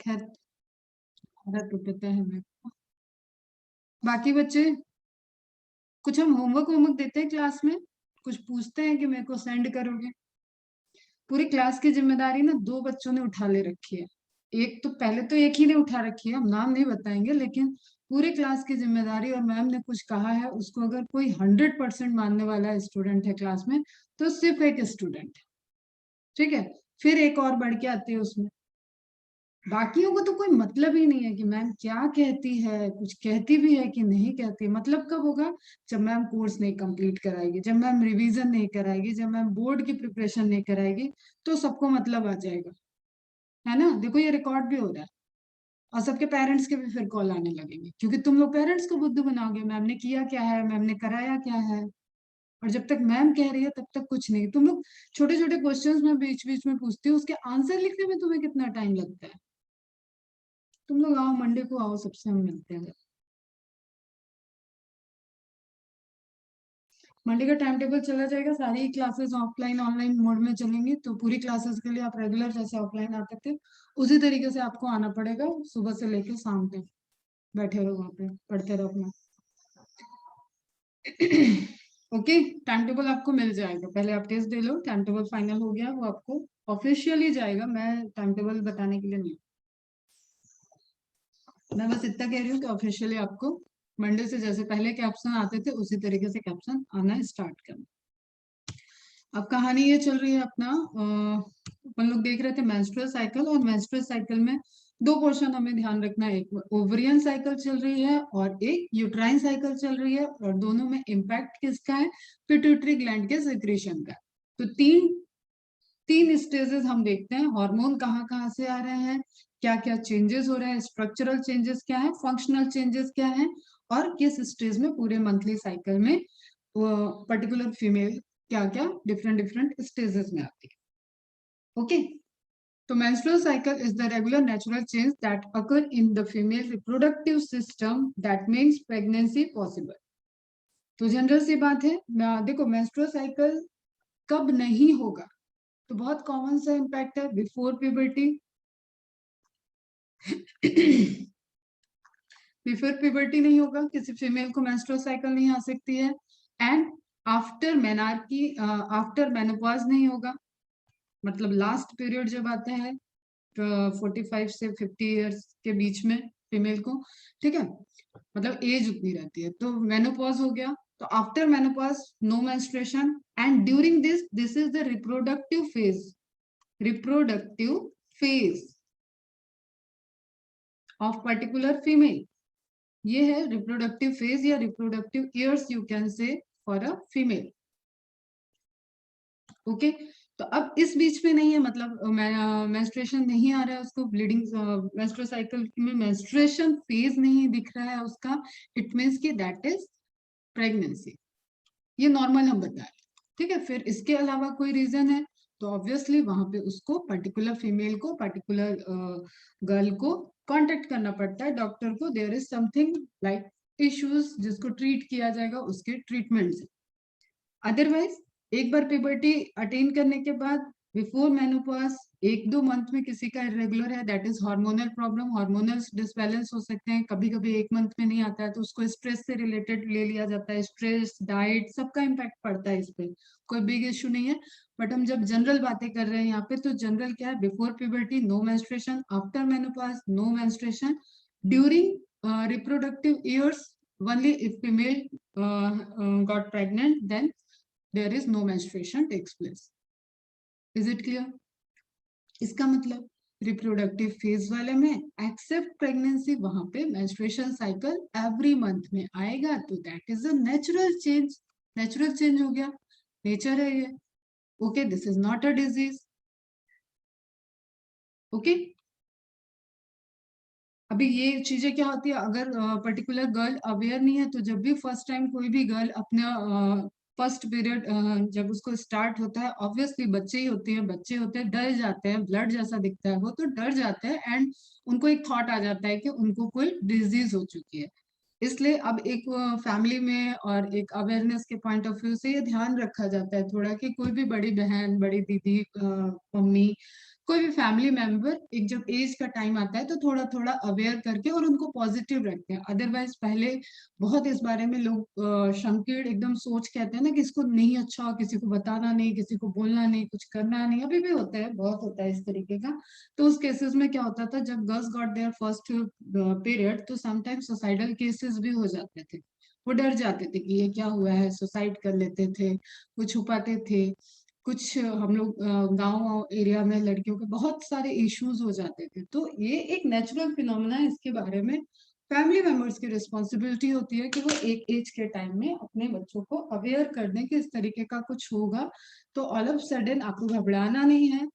खैर तो पता है मेरे को। बाकी बच्चे कुछ हम होमवर्क देते हैं क्लास में, कुछ पूछते हैं कि मेरे को सेंड करोगे? पूरी क्लास की जिम्मेदारी ना 2 बच्चों ने उठा ले रखी है। एक तो पहले तो एक ही ने उठा रखी है, हम नाम नहीं बताएंगे, लेकिन पूरी क्लास की जिम्मेदारी, और मैम ने कुछ कहा है उसको अगर कोई 100% मानने वाला स्टूडेंट है क्लास में तो सिर्फ एक स्टूडेंट है, ठीक है? फिर एक और बढ़ के आती है उसमें, बाकियों को तो कोई मतलब ही नहीं है कि मैम क्या कहती है, कुछ कहती भी है कि नहीं कहती। मतलब कब होगा? जब मैम कोर्स नहीं कंप्लीट कराएगी, जब मैम रिवीजन नहीं कराएगी, जब मैम बोर्ड की प्रिपरेशन नहीं कराएगी, तो सबको मतलब आ जाएगा, है ना? देखो ये रिकॉर्ड भी हो रहा है, और सबके पेरेंट्स के भी फिर कॉल आने लगेंगे, क्योंकि तुम लोग पेरेंट्स को बुद्धू बनाओगे, मैम ने किया क्या है, मैम ने कराया क्या है। और जब तक मैम कह रही है तब तक कुछ नहीं। तुम लोग छोटे छोटे क्वेश्चंस में बीच बीच में पूछती हो, उसके आंसर लिखने में तुम्हें कितना टाइम लगता है? तुम लोग आओ, मंडे को आओ, सबसे हम मिलते हैं। मंडे का टाइम टेबल चला जाएगा, सारी क्लासेस ऑफलाइन ऑनलाइन मोड में चलेंगी, तो पूरी क्लासेस के लिए आप रेगुलर जैसे ऑफलाइन आते थे उसी तरीके से आपको आना पड़ेगा, सुबह से लेके शाम तक बैठे रहो वहाँ पे, पढ़ते रहो अपना। ओके, टाइम टेबल आपको मिल जाएगा, पहले आप टेस्ट दे लो, टाइम टेबल फाइनल हो गया, वो आपको ऑफिशियली जाएगा। मैं टाइम टेबल बताने के लिए नहीं, मैं बस इतना कह रही हूँ कि ऑफिशियली आपको मंडे से जैसे पहले कैप्शन आते थे उसी तरीके से कैप्शन आना स्टार्ट करना। अब कहानी ये चल रही है अपना, अपन लोग देख रहे थे मेंस्ट्रुअल साइकिल, और मेंस्ट्रुअल साइकिल में 2 पोर्शन हमें ध्यान रखना है, एक ओवरियन साइकिल चल रही है और एक यूट्राइन साइकिल चल रही है, और दोनों में इम्पैक्ट किसका है? पिट्यूटरी ग्लैंड के सिक्रीशन का। तो तीन स्टेजेस हम देखते हैं, हार्मोन कहाँ कहाँ से आ रहे हैं, क्या क्या चेंजेस हो रहे हैं, स्ट्रक्चरल चेंजेस क्या है, फंक्शनल चेंजेस क्या है, और किस स्टेज में पूरे मंथली साइकिल में पर्टिकुलर फीमेल क्या क्या डिफरेंट डिफरेंट स्टेजेस में आती है। ओके, तो menstrual cycle is the regular natural change that occur in the female reproductive system that means pregnancy possible। तो जनरल सी बात है, देखो menstrual cycle कब नहीं होगा, तो बहुत कॉमन सा इम्पैक्ट है बिफोर प्यूबर्टी। बिफोर प्यूबर्टी नहीं होगा, किसी फीमेल को मेंस्ट्रुअल साइकिल नहीं आ सकती है, and after menarche after menopause नहीं होगा, मतलब लास्ट पीरियड जब आता है 45 से 50 इयर्स के बीच में फीमेल को, ठीक है, मतलब एज उतनी रहती है, तो मेनोपॉज हो गया। तो after menopause no menstruation, and during this is the reproductive phase of particular female. ये है रिप्रोडक्टिव फेज या reproductive years you can say for a female. Okay, तो अब इस बीच में नहीं है, मतलब मेंस्ट्रुएशन नहीं आ रहा है उसको, ब्लीडिंग मेंस्ट्रुअल साइकिल में मेंस्ट्रुएशन फेज नहीं दिख रहा है उसका, इट मीन्स कि दैट इज प्रेगनेंसी। ये नॉर्मल हम बता रहे हैं, ठीक है। फिर इसके अलावा कोई रीजन है तो ऑब्वियसली वहां पे उसको पर्टिकुलर फीमेल को, पर्टिकुलर गर्ल को कांटेक्ट करना पड़ता है डॉक्टर को, there is something like issues जिसको ट्रीट किया जाएगा उसके ट्रीटमेंट से। अदरवाइज एक बार प्यूबर्टी अटेन करने के बाद बिफोर मेनोपॉज 1-2 मंथ में किसी का इरेगुलर है, that is hormonal problem, hormonal disbalance हो सकते हैं, कभी कभी 1 मंथ में नहीं आता है तो उसको स्ट्रेस से रिलेटेड ले लिया जाता है, स्ट्रेस, डाइट, सबका इम्पैक्ट पड़ता है इस पे, कोई बिग इशू नहीं है। बट हम जब जनरल बातें कर रहे हैं यहाँ पे, तो जनरल क्या है? Before puberty no menstruation, after menopause no menstruation, during reproductive years only if female got pregnant, then there is no menstruation takes place। is it clear? इसका मतलब रिप्रोडक्टिव फेज वाले में एक्सेप्ट प्रेगनेंसी, वहां पे menstruation cycle every month में आएगा, तो that is a natural change. Natural change हो गया, नेचर है ये। Okay, this is not a disease. Okay, अभी ये चीजें क्या होती है, अगर पर्टिकुलर गर्ल अवेयर नहीं है, तो जब भी फर्स्ट टाइम कोई भी गर्ल अपना फर्स्ट पीरियड जब उसको स्टार्ट होता है, ऑब्वियसली बच्चे ही होते हैं, बच्चे होते हैं, डर जाते हैं, ब्लड जैसा दिखता है वो, तो डर जाते हैं, एंड उनको एक थॉट आ जाता है कि उनको कोई डिजीज हो चुकी है। इसलिए अब एक फैमिली में और एक अवेयरनेस के पॉइंट ऑफ व्यू से ये ध्यान रखा जाता है थोड़ा, कि कोई भी बड़ी बहन, बड़ी दीदी, मम्मी कोई भी फैमिली मेंबर एक जब एज का टाइम आता है तो थोड़ा थोड़ा अवेयर करके और उनको पॉजिटिव रखते हैं। अदरवाइज पहले बहुत इस बारे में लोग शंकेड एकदम सोच कहते हैं ना कि इसको नहीं अच्छा, किसी को बताना नहीं, किसी को बोलना नहीं, कुछ करना नहीं। अभी भी होता है, बहुत होता है इस तरीके का। तो उस केसेस में क्या होता था, जब girls got their first period तो समटाइम्स सुसाइडल केसेस भी हो जाते थे। वो डर जाते थे कि ये क्या हुआ है, सुसाइड कर लेते थे, वो छुपाते थे। कुछ हम लोग गांव एरिया में लड़कियों के बहुत सारे इश्यूज हो जाते थे। तो ये एक नेचुरल फिनोमेना है, इसके बारे में फैमिली मेंबर्स की रिस्पॉन्सिबिलिटी होती है कि वो एक एज के टाइम में अपने बच्चों को अवेयर कर दें कि इस तरीके का कुछ होगा। तो ऑल ऑफ सडन आपको घबराना नहीं है,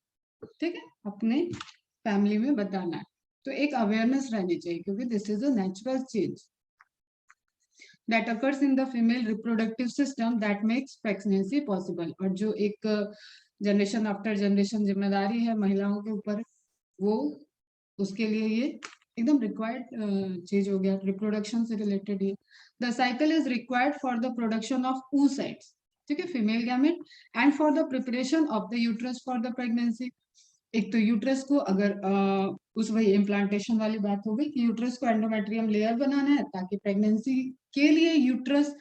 ठीक है, अपने फैमिली में बताना है। तो एक अवेयरनेस रहनी चाहिए, क्योंकि this is a natural change that occurs in the female reproductive system that makes pregnancy possible। और जो एक जनरेशन आफ्टर जनरेशन जिम्मेदारी है महिलाओं के ऊपर, वो उसके लिए ये एकदम रिक्वायर्ड चीज हो गया, रिप्रोडक्शन से रिलेटेड। ये the cycle is required for the production of oocytes, ठीक है, female gamete, and for the preparation of the uterus for the pregnancy. एक तो यूट्रस को अगर उस वही इम्प्लांटेशन वाली बात हो गई कि यूट्रस को एंडोमेट्रियम लेयर बनाना है ताकि प्रेगनेंसी के लिए यूट्रस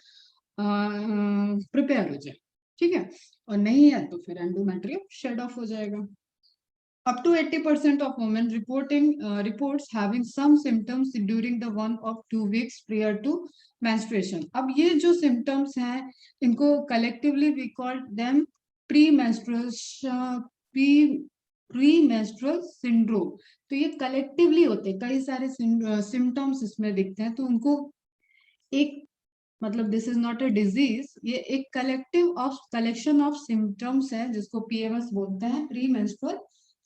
प्रिपेयर हो जाए, ठीक है। और नहीं है तो फिर एंडोमेट्रियम शेड ऑफ हो जाएगा। Up to 80% of women reports having some symptoms during the 1 or 2 weeks prior to menstruation। अब ये जो symptoms हैं इनको collectively we call them premenstrual syndrome। तो ये collectively होते हैं, कई सारे symptoms इसमें दिखते हैं। तो उनको एक मतलब this is not a disease, ये एक कलेक्शन ऑफ सिम्टम्स है जिसको पीएमएस बोलते हैं, प्री मेंस्ट्रुअल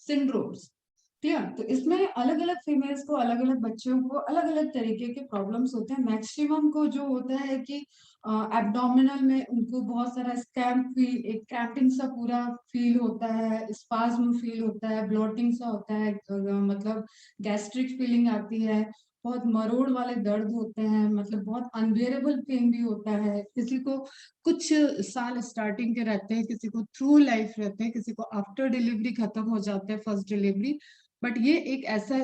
सिंड्रोम्स। क्लियर? तो इसमें अलग अलग फीमेल्स को, अलग अलग बच्चों को अलग अलग तरीके के प्रॉब्लम्स होते हैं। मैक्सिमम को जो होता है कि एब्डोमिनल में उनको बहुत सारा स्क्रैम्प फील, एक क्रैम्पिंग सा पूरा फील होता है, स्पाज्म फील होता है, ब्लोटिंग सा होता है, मतलब गैस्ट्रिक फीलिंग आती है, बहुत मरोड़ वाले दर्द होते हैं, मतलब बहुत अनबेरेबल पेन भी होता है। किसी को कुछ साल स्टार्टिंग के रहते हैं, किसी को थ्रू लाइफ रहते हैं, किसी को आफ्टर डिलीवरी खत्म हो जाते हैं, फर्स्ट डिलीवरी। बट ये एक ऐसा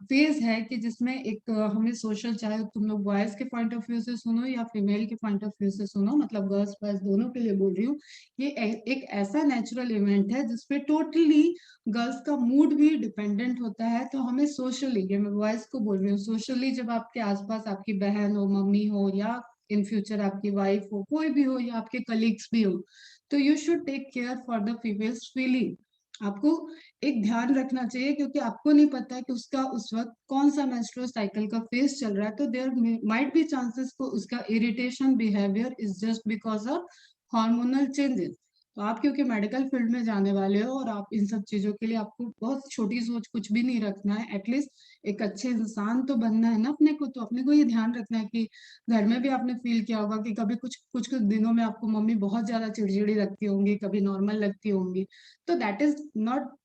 फेज है कि जिसमें एक हमें सोशल, चाहे तुम लोग बॉयज के पॉइंट ऑफ व्यू से सुनो या फीमेल के पॉइंट ऑफ व्यू से सुनो, मतलब गर्ल्स बॉयज दोनों के लिए बोल रही हूँ, ये एक ऐसा नेचुरल इवेंट है जिसपे टोटली गर्ल्स का मूड भी डिपेंडेंट होता है। तो हमें सोशली, ये मैं बॉयज को बोल रही हूँ, सोशली जब आपके आसपास आपकी बहन हो, मम्मी हो, या इन फ्यूचर आपकी वाइफ हो, कोई भी हो, या आपके कलीग्स भी हो, तो you should take care for the female's feeling. आपको एक ध्यान रखना चाहिए, क्योंकि आपको नहीं पता कि उसका उस वक्त कौन सा मेंस्ट्रुअल साइकिल का फेज चल रहा है। तो देयर माइट बी चांसेस को उसका irritation behaviour is just because of hormonal changes. तो आप क्योंकि मेडिकल फील्ड में जाने वाले हो और आप इन सब चीजों के लिए, आपको बहुत छोटी सोच कुछ भी नहीं रखना है। एटलीस्ट एक अच्छे इंसान तो बनना है ना अपने को। तो अपने को ये ध्यान रखना है कि घर में भी आपने फील किया होगा कि कभी कुछ कुछ कुछ दिनों में आपको मम्मी बहुत ज्यादा चिड़चिड़ी लगती होंगी, कभी नॉर्मल लगती होंगी। तो that is not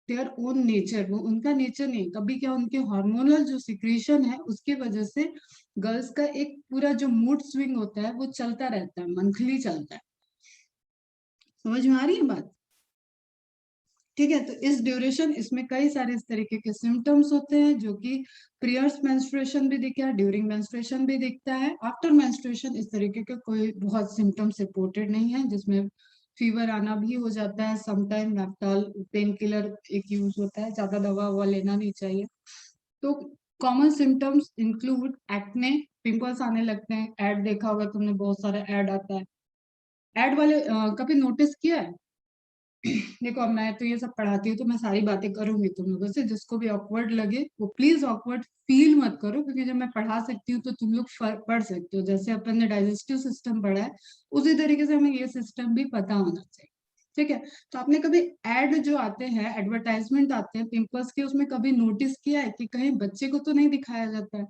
their own nature, वो उनका नेचर नहीं। कभी क्या, उनके हार्मोनल जो सिक्रीशन है उसकी वजह से गर्ल्स का एक पूरा जो मूड स्विंग होता है वो चलता रहता है, मंथली चलता है। समझ में आ रही है बात? ठीक है। तो इस ड्यूरेशन, इसमें कई सारे इस तरीके के सिम्टम्स होते हैं जो कि प्रियर्स मेंस्ट्रुएशन भी दिखता है, ड्यूरिंग मेंस्ट्रुएशन भी दिखता है, आफ्टर मेंस्ट्रुएशन इस तरीके के कोई बहुत सिम्टम्स रिपोर्टेड नहीं है, जिसमें फीवर आना भी हो जाता है। समटाइम नेप्टॉल पेन किलर एक यूज होता है, ज्यादा दवा ववा लेना नहीं चाहिए। तो common symptoms include acne, pimples आने लगते हैं। एड देखा होगा तुमने, बहुत सारा एड आता है। एड वाले कभी नोटिस किया है? देखो अब मैं तो ये सब पढ़ाती हूँ तो मैं सारी बातें करूंगी तुम लोगों से, जिसको भी ऑकवर्ड लगे वो प्लीज ऑकवर्ड फील मत करो, क्योंकि जब मैं पढ़ा सकती हूँ तो तुम लोग पढ़ सकते हो। जैसे अपन ने डाइजेस्टिव सिस्टम पढ़ा है, उसी तरीके से हमें ये सिस्टम भी पता होना चाहिए, ठीक है। तो आपने कभी एड जो आते हैं, एडवर्टाइजमेंट आते हैं पिंपल्स के, उसमें कभी नोटिस किया है कि कहीं बच्चे को तो नहीं दिखाया जाता है,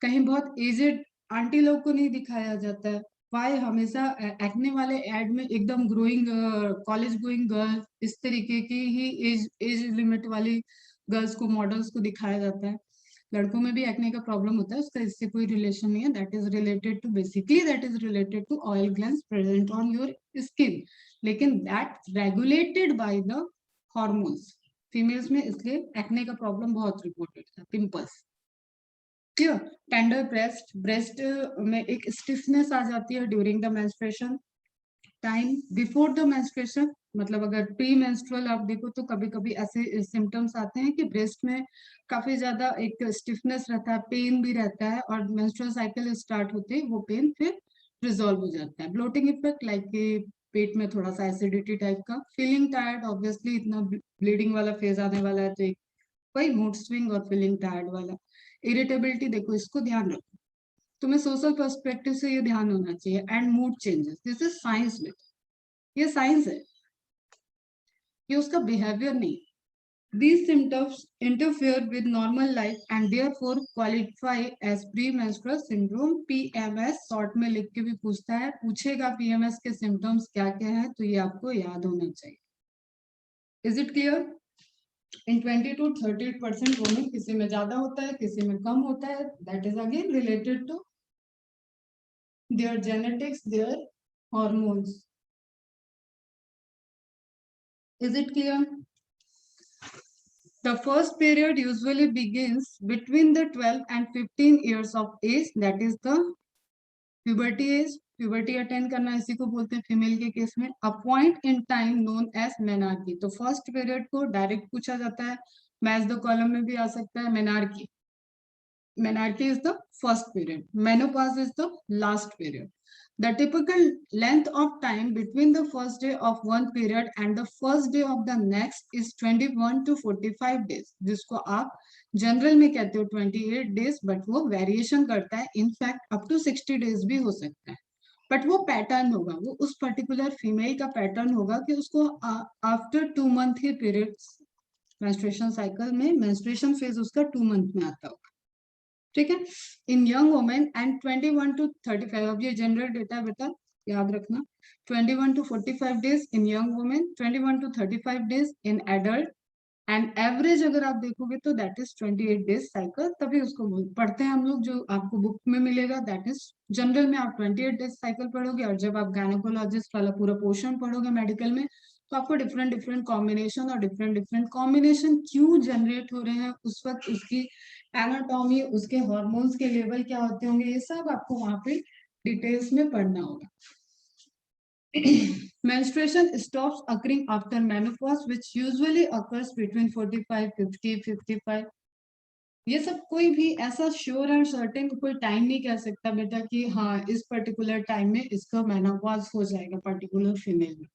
कहीं बहुत एजेड आंटी लोग को नहीं दिखाया जाता है? वाई हमेशा एक्ने वाले एड में एकदम ग्रोइंग कॉलेज गोइंग गर्ल, इस तरीके की ही एज एज लिमिट वाली गर्ल्स को, मॉडल्स को दिखाया जाता है? लड़कों में भी एक्ने का प्रॉब्लम होता है, उसका इससे कोई रिलेशन नहीं है। That is related to, basically that is related to oil glands present on your skin, लेकिन that regulated by the hormones, females में, इसलिए एक्ने का प्रॉब्लम बहुत रिपोर्टेड था, pimples. Clear? Tender breast, breast में एक स्टिफनेस आ जाती है during the menstruation time, before the menstruation, मतलब अगर प्री मेंस्ट्रुअल आप देखो तो कभी कभी ऐसे सिम्टम्स आते हैं कि ब्रेस्ट में काफी ज्यादा एक स्टिफनेस रहता है, पेन भी रहता है, और मेंस्ट्रुअल साइकिल स्टार्ट होते ही वो पेन फिर रिजॉल्व हो जाता है। ब्लोटिंग इफेक्ट, लाइक पेट में थोड़ा सा एसिडिटी टाइप का, फीलिंग टायर्ड, ऑब्वियसली इतना ब्लीडिंग वाला फेज आने वाला है तो एक वही मूड स्विंग और फीलिंग टायर्ड वाला। इरिटेबिलिटी, देखो इसको ध्यान रखो, तुम्हें सोशल पर्सपेक्टिव से ये ध्यान होना चाहिए। And mood changes, this is science में, ये साइंस है, ये उसका बिहेवियर नहीं। These symptoms interfere with normal life and therefore qualify as premenstrual syndrome, PMS। Short में लिख के भी पूछता है, पूछेगा PMS के सिम्टम्स क्या क्या है, तो ये आपको याद होना चाहिए। Is it clear? In 20 to 30% women, किसी में ज्यादा होता है, किसी में कम होता है, that is again related to their genetics, their hormones. Is it clear? The first period usually begins between the 12 and 15 years of age, that is the puberty age। puberty attend करना इसी को बोलते हैं फीमेल के case में। A point in time known as menarche, तो first period को direct पूछा जाता है, मैच द कॉलम में भी आ सकता है menarche. Menarche is the first period. Menopause is the last period. The typical length of time between the first day of one period and the first day of the next is 21 to 45 days, जिसको आप general में कहते हो 28 days, but वो variation करता है, in fact up to 60 days भी हो सकता है। बट वो पैटर्न होगा, वो उस पर्टिकुलर फीमेल का पैटर्न होगा कि उसको आफ्टर 2 month के पीरियड मेंस्ट्रुएशन साइकिल में मेंस्ट्रुएशन फेज उसका 2 month में आता होगा। ठीक है? इन यंग वुमेन एंड 21 to 35, अब ये जनरल डेटा बेटा याद रखना, 21 to 45 days in young women, 21 to 35 days in adult, and average अगर आप देखोगे तो दैट इज 28 डेज साइकिल। तभी उसको पढ़ते हैं हम लोग, जो आपको बुक में मिलेगा दैट इज जनरल में आप 28 डेज साइकिल पढ़ोगे, और जब आप गायनेकोलॉजिस्ट वाला पूरा पोर्शन पढ़ोगे मेडिकल में, तो आपको डिफरेंट डिफरेंट कॉम्बिनेशन, और डिफरेंट डिफरेंट कॉम्बिनेशन क्यों जनरेट हो रहे हैं उस वक्त, उसकी एनाटॉमी, उसके हॉर्मोन्स के लेवल क्या होते होंगे, ये सब आपको वहां पे डिटेल्स में पढ़ना होगा। Menstruation stops occurring after menopause, which usually occurs between 45, 50, 55। ये सब कोई भी ऐसा श्योर एंड सर्टेन कोई टाइम नहीं कह सकता बेटा कि हाँ इस पर्टिकुलर टाइम में इसका मेनोपॉज हो जाएगा पर्टिकुलर फीमेल में।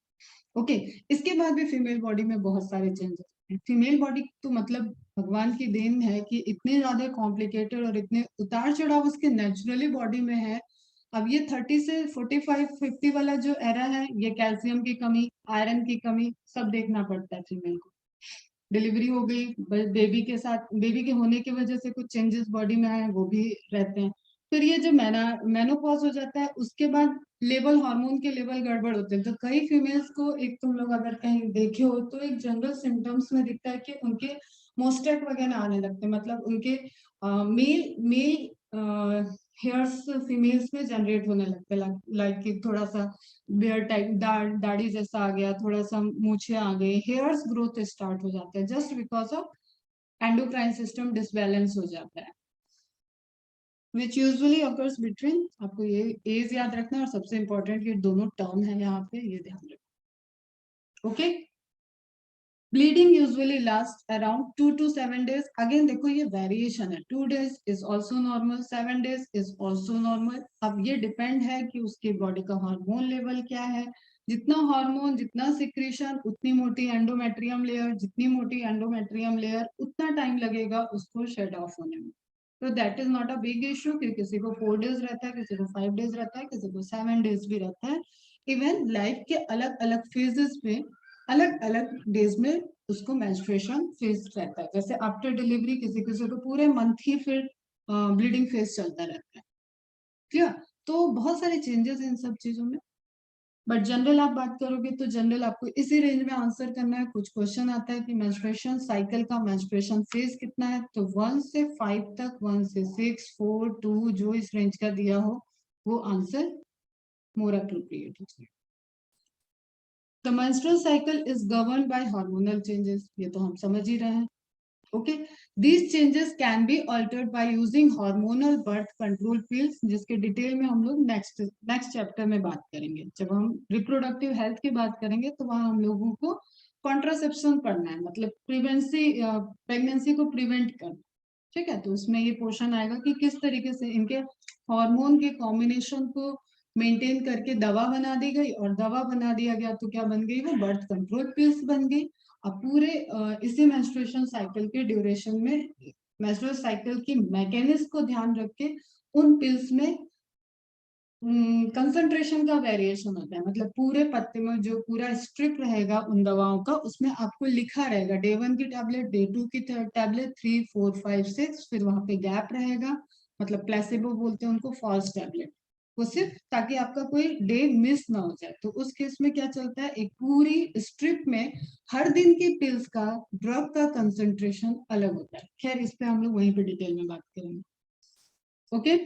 ओके, इसके बाद भी फीमेल बॉडी में बहुत सारे चेंजेस हैं। फीमेल बॉडी तो मतलब भगवान की देन है कि इतने ज्यादा कॉम्प्लिकेटेड और इतने उतार चढ़ाव उसके नेचुरली बॉडी में है। अब ये 30 से 45 50 वाला जो एरा है, ये कैल्शियम की कमी, आयरन की कमी सब देखना पड़ता है फीमेल को। डिलीवरी हो गई, बेबी के साथ, बेबी के होने की वजह से कुछ चेंजेस बॉडी में आए, वो भी रहते हैं। फिर ये जो मेनोपॉज हो जाता है, उसके बाद लेवल, हार्मोन के लेवल गड़बड़ होते हैं। तो कई फीमेल्स को, एक तुम लोग अगर कहीं देखे हो तो एक जनरल सिम्टम्स में दिखता है कि उनके मोस्टेट वगैरह आने लगते हैं, मतलब उनके मेल मेल हेयर्स फीमेल्स में जनरेट होने लगते हैं, लाइक कि थोड़ा सा बियर टाइप, दाढ़ी जैसा आ गया, थोड़ा सा मूछे आ गए, हेयर्स ग्रोथ स्टार्ट हो जाते हैं, just because of endocrine system disbalance हो जाता है, विच यूजुअली अकर्स बिटवीन, आपको ये एज याद रखना है, और सबसे इंपॉर्टेंट ये दोनों टर्म है यहाँ पे, ये ध्यान रखना। Okay, bleeding usually last around 2 to 7 days। Again देखो ये वेरिएशन है, 2 days is also normal, 7 days is also normal. अब ये डिपेंड है कि उसकी बॉडी का हार्मोन लेवल क्या है, जितना हार्मोन, जितना सिक्रीशन, उतनी मोटी एंडोमेट्रियम लेयर, जितनी मोटी एंडोमेट्रियम लेयर, उतना टाइम लगेगा उसको शेड ऑफ होने में। तो that is not a big issue कि किसी को 4 days रहता है, किसी को 5 days रहता है, किसी को 7 days भी रहता है। इवन लाइफ के अलग अलग फेजेस में अलग अलग डेज में उसको मेंस्ट्रुएशन फेज रहता है। जैसे आफ्टर डिलीवरी किसी किसी को पूरे मंथ ही फिर ब्लीडिंग फेज चलता रहता है। क्लियर? तो बहुत सारे चेंजेस हैं इन सब चीजों में, बट जनरल आप बात करोगे तो जनरल आपको इसी रेंज में आंसर करना है। कुछ क्वेश्चन आता है कि मेंस्ट्रुएशन साइकिल का मेंस्ट्रुएशन फेज कितना है, तो 1 से 5 तक, 1 से 6, 4, 2, जो इस रेंज का दिया हो वो आंसर मोर अप्रोप्रिएट है। The menstrual cycle is govern by hormonal changes, ये तो हम समझ ही रहे हैं. Okay, these changes can be altered by using hormonal birth control pills, जिसके डिटेल में हम लोग नेक्स्ट चैप्टर में बात करेंगे. जब हम रिप्रोडक्टिव हेल्थ की बात करेंगे तो वहां हम लोगों को कॉन्ट्रासेप्शन पढ़ना है, मतलब प्रेगनेंसी को प्रिवेंट करना. ठीक है, तो उसमें ये पोर्शन आएगा कि किस तरीके से इनके हार्मोन के कॉम्बिनेशन को मेंटेन करके दवा बना दी गई, और दवा बना दिया गया तो क्या बन गई, वो बर्थ कंट्रोल पिल्स बन गई. अब पूरे इसी मेंस्ट्रुएशन साइकिल के ड्यूरेशन में मेंस्ट्रुअल साइकिल की मैकेनिज्म को ध्यान रख के उन पिल्स में कंसंट्रेशन का वेरिएशन होता है. मतलब पूरे पत्ते में जो पूरा स्ट्रिप रहेगा उन दवाओं का, उसमें आपको लिखा रहेगा डे 1 की टैबलेट, डे 2 की टैबलेट, 3, 4, 5, 6, फिर वहां पे गैप रहेगा, मतलब प्लेसिबो बोलते हैं उनको, फॉल्स टैबलेट. वो सिर्फ ताकि आपका कोई डे मिस ना हो जाए. तो उस केस में क्या चलता है, एक पूरी स्ट्रिप में हर दिन की पिल्स का ड्रग का कंसंट्रेशन अलग होता है. खैर इस पे हम लोग वहीं पे डिटेल में बात करेंगे. Okay,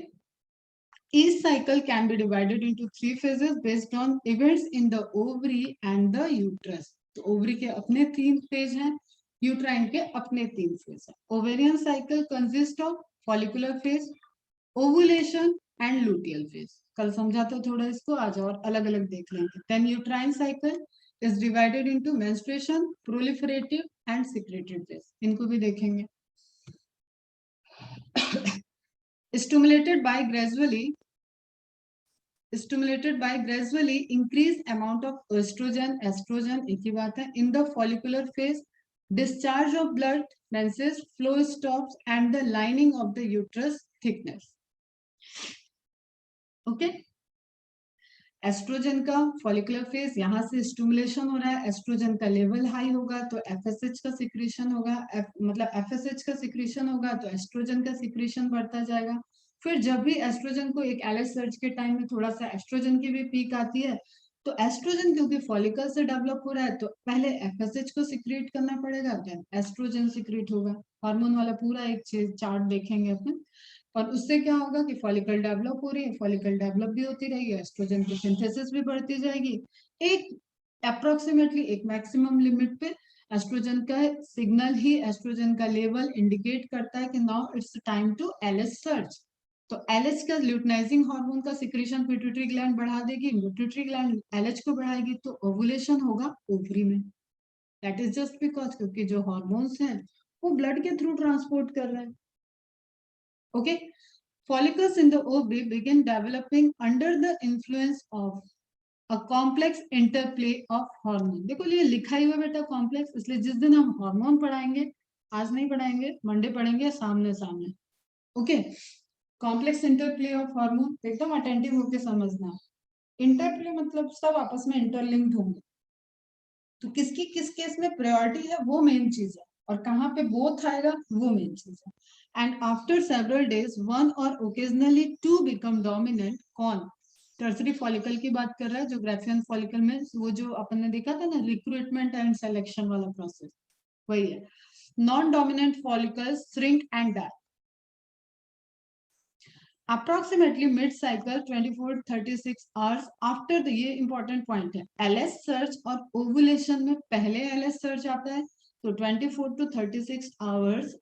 each cycle can be divided into 3 phases based on events in the ovary and the uterus. तो ओवरी के अपने 3 फेज हैं, यूट्राइन के अपने 3 फेज हैं. Ovarian cycle consist of follicular phase, ovulation and luteal phase. कल समझा तो थोड़ा इसको, आज और अलग अलग देख लेंगे. Then uterine cycle is divided into menstruation, proliferative and secreted phase. इनको भी देखेंगे. Stimulated by gradually increased amount of estrogen एक ही बात है, in the follicular phase, discharge of blood menses, flow stops and the lining of the uterus thickness. Okay, oestrogen का follicular phase, यहाँ से stimulation हो रहा है, एस्ट्रोजन का लेवल हाई होगा तो एफएसएच का सिक्रीशन होगा, मतलब एफएसएच का सिक्रीशन होगा तो एस्ट्रोजन का सिक्रीशन बढ़ता जाएगा. फिर जब भी एस्ट्रोजन को एक एलएच सर्ज के टाइम में थोड़ा सा एस्ट्रोजन की भी पीक आती है, तो एस्ट्रोजन क्योंकि फॉलिकल से डेवलप हो रहा है तो पहले एफएसएच को सिक्रीट करना पड़ेगा, देन एस्ट्रोजन सिक्रीट होगा. हार्मोन वाला पूरा एक चार्ट देखेंगे अपन. और उससे क्या होगा कि फॉलिकल डेवलप हो रही है, फॉलिकल डेवलप भी होती रहेगी, एस्ट्रोजन की सिंथेसिस भी बढ़ती जाएगी. एक अप्रोक्सीमेटली एक मैक्सिमम लिमिट पे एस्ट्रोजन का सिग्नल ही एस्ट्रोजन का लेवल इंडिकेट करता है कि now it's time to LH surge. तो एलएच का ल्यूटिनाइजिंग हार्मोन का सिक्रीशन पिट्यूटरी ग्लैंड बढ़ा देगी, पिट्यूटरी ग्लैंड एलएच को बढ़ाएगी, तो ओवुलेशन होगा ओवरी में. दैट इज जस्ट बिकॉज क्योंकि जो हार्मोन्स हैं वो ब्लड के थ्रू ट्रांसपोर्ट कर रहे हैं. Okay, follicles in the ovary begin developing under the influence of a complex interplay of hormone. देखो ये लिखा ही हुआ बेटा कॉम्प्लेक्स, इसलिए जिस दिन हम हार्मोन पढ़ाएंगे, आज नहीं पढ़ाएंगे, मंडे पढ़ेंगे सामने सामने. Okay, complex interplay of hormone एकदम अटेंटिव होकर समझना. इंटरप्ले मतलब सब आपस में इंटरलिंक्ड होंगे, तो किसकी किस केस में प्रायोरिटी है वो मेन चीज है, और कहाँ पे बोथ आएगा वो मेन चीज है. And after several days one और ओकेजनली टू बिकम डोमिनेंट. कौन, टर्सरी फॉलिकल की बात कर रहा है, जो ग्राफियन फॉलिकल में वो जो अपन ने देखा था ना रिक्रूटमेंट एंड सिलेक्शन वाला प्रोसेस, वही है. Non dominant follicles shrink and die. Approximately mid-cycle 24-36 hours after the, ये important point है, LS surge और ovulation में पहले LS surge आता है, तो 24 to 36 hours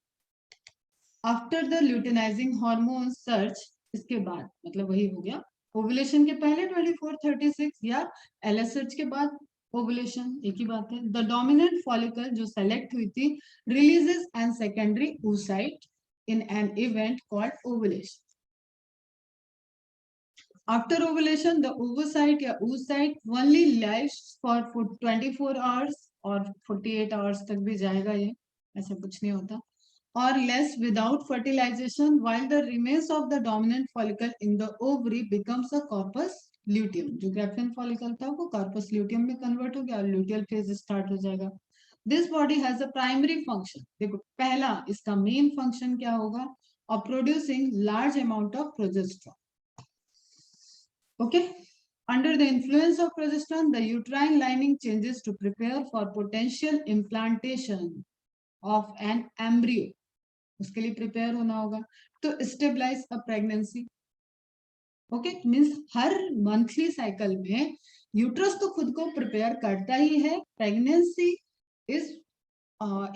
after the luteinizing hormone surge, इसके बाद मतलब वही हो गया ovulation के पहले 24-36 या LS surge के बाद ovulation, एक ही बात है. The dominant follicle जो select हुई थी releases an secondary oocyte in an event called ovulation. After ovulation, the oocyte या oocyte only lives for 24 hours और 48 hours तक भी जाएगा, ये ऐसा कुछ नहीं होता. Or less without fertilization, while the remains of the dominant follicle in the ovary becomes a corpus luteum. जो ग्राफियन follicle था वो corpus luteum में convert हो गया और luteal phase start हो जाएगा. This body has a primary function. देखो पहला इसका main function क्या होगा, of producing large amount of progesterone. Okay, under the influence of progesterone, the uterine lining changes to prepare for potential implantation of an embryo. उसके लिए prepare होना होगा to stabilize a pregnancy. Okay, means her monthly cycle में uterus तो खुद को prepare करता ही है। प्रेगनेंसी इज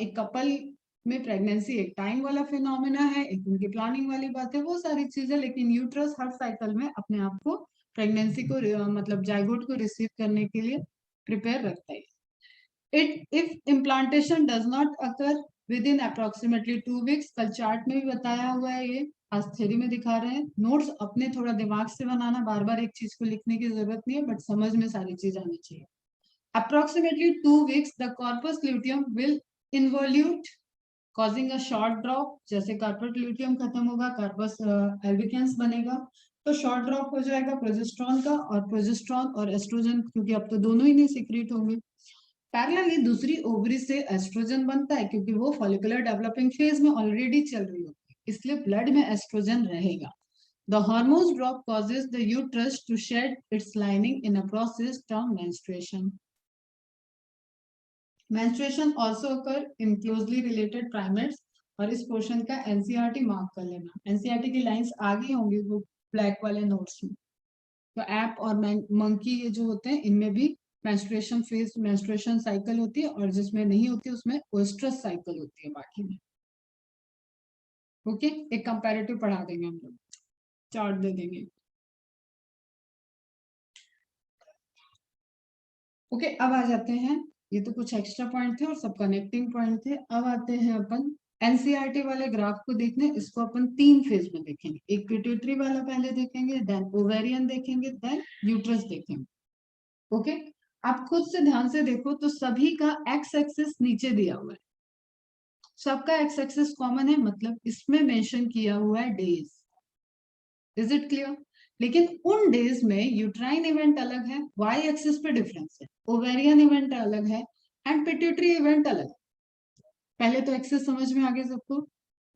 एक कपल में प्रेगनेंसी एक टाइम वाला फिनोमेना है, एक उनकी प्लानिंग वाली बात है, वो सारी चीजें, लेकिन यूट्रस हर साइकिल में अपने आप को प्रेगनेंसी को मतलब जायगोट को रिसीव करने के लिए प्रिपेयर रखता है। if implantation does not occur within approximately 2 weeks, कल चार्ट में भी बताया हुआ है, ये आज थ्योरी में दिखा रहे हैं। नोट्स अपने थोड़ा दिमाग से बनाना, बार बार एक चीज को लिखने की जरूरत नहीं है, बट समझ में सारी चीज आनी चाहिए। Approximately 2 weeks, the corpus luteum will involute, causing a short drop। जैसे corpus luteum खत्म होगा, corpus albicans बनेगा, तो शॉर्ट ड्रॉप हो जाएगा प्रोजेस्ट्रॉन का, और प्रोजेस्ट्रॉन और एस्ट्रोजन, क्योंकि अब तो दोनों ही नहीं सीक्रेट होंगे। पैरेलली दूसरी ओवरी से एस्ट्रोजन बनता है, क्योंकि वो फॉलिकुलर डेवलपिंग फेज में ऑलरेडी चल रही होती है, इसलिए ब्लड में एस्ट्रोजन रहेगा। The hormones drop causes the uterus to shed its lining in a process termed menstruation. Menstruation also occur in closely related primates, और इस पोर्शन का एनसीईआरटी मार्क कर लेना। एनसीईआरटी की लाइंस आगे होंगी वो ब्लैक वाले नोट्स में। तो ऐप और मंकी ये जो होते हैं, इनमें भी मेंस्ट्रुएशन फेज, मेंस्ट्रुएशन साइकिल होती है, और जिसमें नहीं होती उसमें ओएस्ट्रस साइकिल होती है बाकी में। ओके, एक कंपैरेटिव पढ़ा देंगे हम लोग, चार्ट दे देंगे। ओके, अब आ जाते हैं, ये तो कुछ एक्स्ट्रा पॉइंट थे और सब कनेक्टिंग पॉइंट थे। अब आते हैं अपन एनसीईआरटी वाले ग्राफ को देखने। इसको अपन 3 फेज में देखेंगे, एक पिट्यूटरी वाला पहले देखेंगे, देन ओवेरियन देखेंगे, देन यूट्रस देखेंगे। ओके, आप खुद से ध्यान से देखो तो सभी का एक्स एक्सिस नीचे दिया हुआ है, सबका एक्स एक्सिस कॉमन है, मतलब इसमें मेंशन किया हुआ है डेज। Is it clear? लेकिन उन डेज में यूट्राइन इवेंट अलग है, वाई एक्सिस पे डिफरेंस है, ओवेरियन इवेंट अलग है, एंड पिट्यूटरी इवेंट अलग है। पहले तो एक्सिस समझ में आ गया सबको,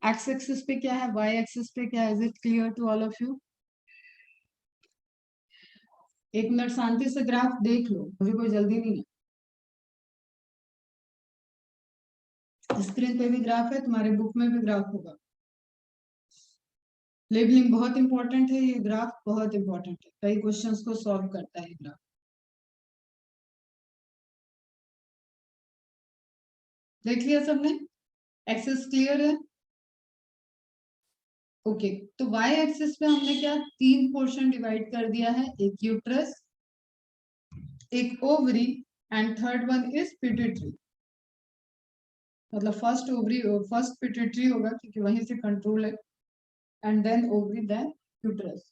एक्स एक्सिस पे क्या है, वाई एक्सिस पे क्या है। Is it clear to all of you? एक मिनट शांति से ग्राफ देख लो, अभी कोई जल्दी नहीं है। स्क्रीन पे भी ग्राफ है, तुम्हारे बुक में भी ग्राफ होगा। लेबलिंग बहुत इंपॉर्टेंट है, ये ग्राफ बहुत इंपॉर्टेंट है, कई क्वेश्चंस को सॉल्व करता है ग्राफ। देख लिया सबने? एक्सिस क्लियर है? ओके, तो वाई एक्सिस पे हमने क्या 3 पोर्शन डिवाइड कर दिया है, एक यूट्रस, एक ovary, and third one is pituitary. मतलब फर्स्ट ओवरी, फर्स्ट पिट्यूटरी होगा क्योंकि वहीं से कंट्रोल है, and then ovary, then uterus.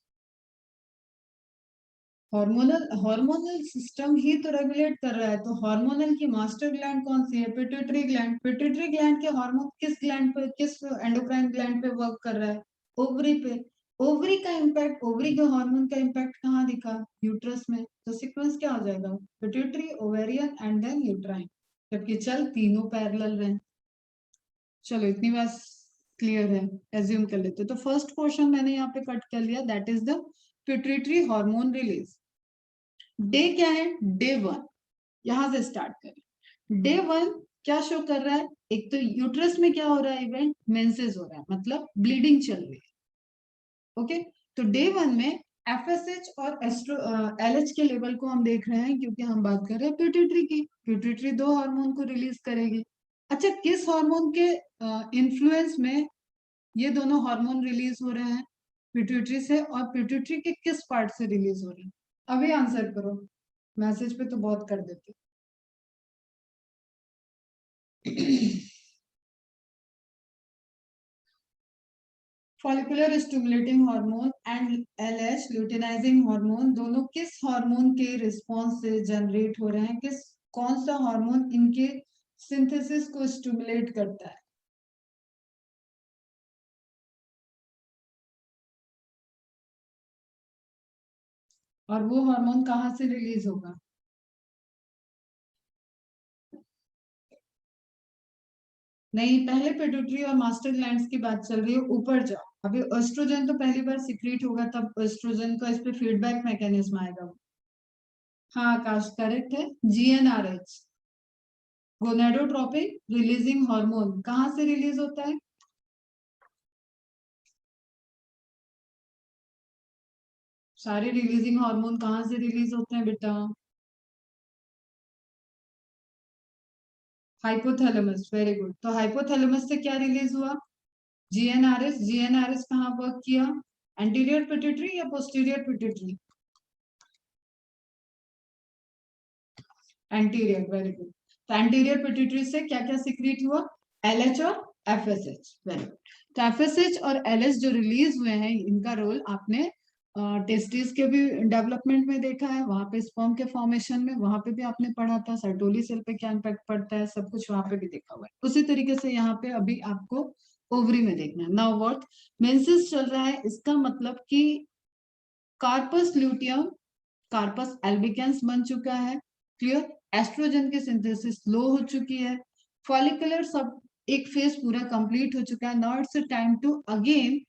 Hormonal system ही तो रेगुलेट कर रहा है, तो हार्मोनल की मास्टर ग्लैंड कौन सी है? Pituitary gland. पिट्यूटरी ग्लैंड के हार्मोन किस ग्लैंड पे, किस एंडोक्राइन ग्लैंड पे वर्क कर रहा है? ओवरी पे। ओवरी का इम्पैक्ट, ओवरी के हार्मोन का इम्पैक्ट कहाँ दिखा? यूट्रस में। तो सीक्वेंस क्या हो जाएगा? Pituitary, ovarian, and then uterine, जबकि चल तीनों पैरेलल रहे। चलो इतनी बात क्लियर है, एज्यूम कर लेते। तो फर्स्ट पोर्शन मैंने यहाँ पे कट कर लिया, that is the pituitary hormone release. Day क्या है? डे 1, यहां से स्टार्ट करें। डे 1 क्या शो कर रहा है? एक तो यूट्रस में क्या हो रहा है इवेंट? मेंसेस हो रहा है, मतलब ब्लीडिंग चल रही है। ओके, तो डे 1 में एफएसएच और एस्ट्रो एलएच के लेवल को हम देख रहे हैं, क्योंकि हम बात कर रहे हैं पिट्यूटरी की। पिट्यूटरी 2 हार्मोन को रिलीज करेगी। अच्छा, किस हार्मोन के इन्फ्लुएंस में ये दोनों हार्मोन रिलीज हो रहे हैं? पिट्यूटरी से, और पिट्यूटरी के किस पार्ट से रिलीज हो रहे हैं? अभी आंसर करो, मैसेज पे तो बहुत कर देते। Follicular stimulating hormone and LH luteinizing hormone दोनों किस हार्मोन के रिस्पॉन्स से जनरेट हो रहे हैं? किस, कौन सा हार्मोन इनके सिंथेसिस को स्टिमुलेट करता है? और वो हार्मोन कहाँ से रिलीज होगा? नहीं, पहले पिट्यूटरी और मास्टर ग्लैंड्स की बात चल रही है, ऊपर जाओ। अभी एस्ट्रोजन तो पहली बार सिक्रीट होगा, तब एस्ट्रोजन का इस पे फीडबैक मैकेनिज्म आएगा। हाँ आकाश, करेक्ट है, जीएनआरएच, गोनेडोट्रोपिक रिलीजिंग हार्मोन कहाँ से रिलीज होता है? सारे रिलीजिंग हार्मोन कहाँ से रिलीज होते हैं बेटा? Hypothalamus, very good. तो हाइपोथैलेमस से क्या रिलीज हुआ? जीएनआरएस। जीएनआरएस कहाँ वर्क किया? एंटीरियर पिट्यूटरी या posterior pituitary? Anterior, very good. तो एंटीरियर पिट्यूटरी से क्या क्या सीक्रेट हुआ? एलएच और एफएसएच, वेरी गुड। तो एफएसएच और एलएच जो रिलीज हुए हैं, इनका रोल आपने टेस्टिस के भी डेवलपमेंट में देखा है, वहां पे स्पर्म के फॉर्मेशन में, वहां पे भी आपने पढ़ा था, सर्टोली सेल पे क्या इम्पैक्ट पड़ता है, सब कुछ वहां पे भी देखा हुआ है। उसी तरीके से यहाँ पे अभी आपको ओवरी में देखना है। नाउ व्हाट, मेंसेस चल रहा है, इसका मतलब कि कार्पस ल्यूटियम, कार्पस एल्बिकेंस बन चुका है, क्लियर। एस्ट्रोजन की सिंथेसिस लो हो चुकी है, फॉलिकुलर सब एक फेज पूरा कंप्लीट हो चुका है। Now it's a time to again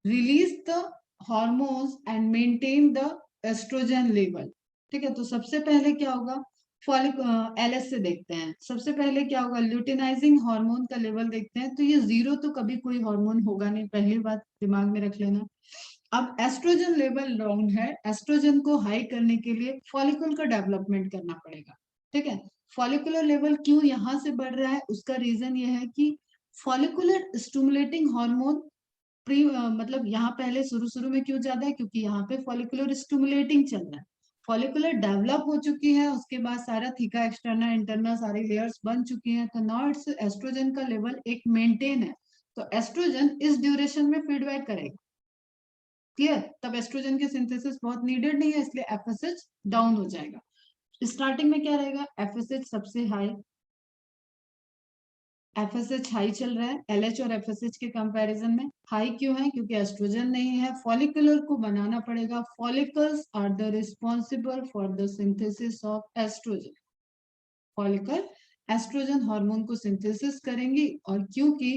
release the hormones and maintain the oestrogen level. ठीक है, तो सबसे पहले क्या होगा? फॉलिक एलएस से देखते हैं। सबसे पहले क्या होगा? ल्यूटिनाइजिंग हार्मोन का लेवल देखते हैं। तो ये जीरो तो कभी कोई हार्मोन होगा नहीं, पहली बात दिमाग में रख लेना। अब एस्ट्रोजन लेवल डाउन है, एस्ट्रोजन को हाई करने के लिए फॉलिकल का डेवलपमेंट करना पड़ेगा। ठीक है, फॉलिकुलर लेवल क्यों यहाँ से बढ़ रहा है? उसका रीजन ये है कि फॉलिकुलर स्टिमुलेटिंग हार्मोन प्री मतलब यहाँ पहले शुरू शुरू में क्यों ज्यादा है? क्योंकि यहाँ पे फॉलिकुलर स्टिमुलेटिंग चल रहा है, फॉलिकुलर डेवलप हो चुकी है, उसके बाद सारा थीका एक्सटर्नल इंटरनल सारी लेयर्स बन चुकी हैं। तो नाउ इट्स एस्ट्रोजन का लेवल एक मेंटेन है, तो एस्ट्रोजन इस ड्यूरेशन में फीडबैक करेगा, क्लियर। तब एस्ट्रोजन की सिंथेसिस बहुत नीडेड नहीं है, इसलिए एफएसएच डाउन हो जाएगा। स्टार्टिंग में क्या रहेगा? एफएसएच सबसे हाई, एफएसएच हाई चल रहा है एलएच और एफएसएच के कंपैरिजन में। हाई क्यों है? क्योंकि एस्ट्रोजन नहीं है, फॉलिकुलर को बनाना पड़ेगा। Follicles are the responsible for the synthesis of oestrogen. Follicle oestrogen hormone को सिंथेसिस करेंगी, और क्योंकि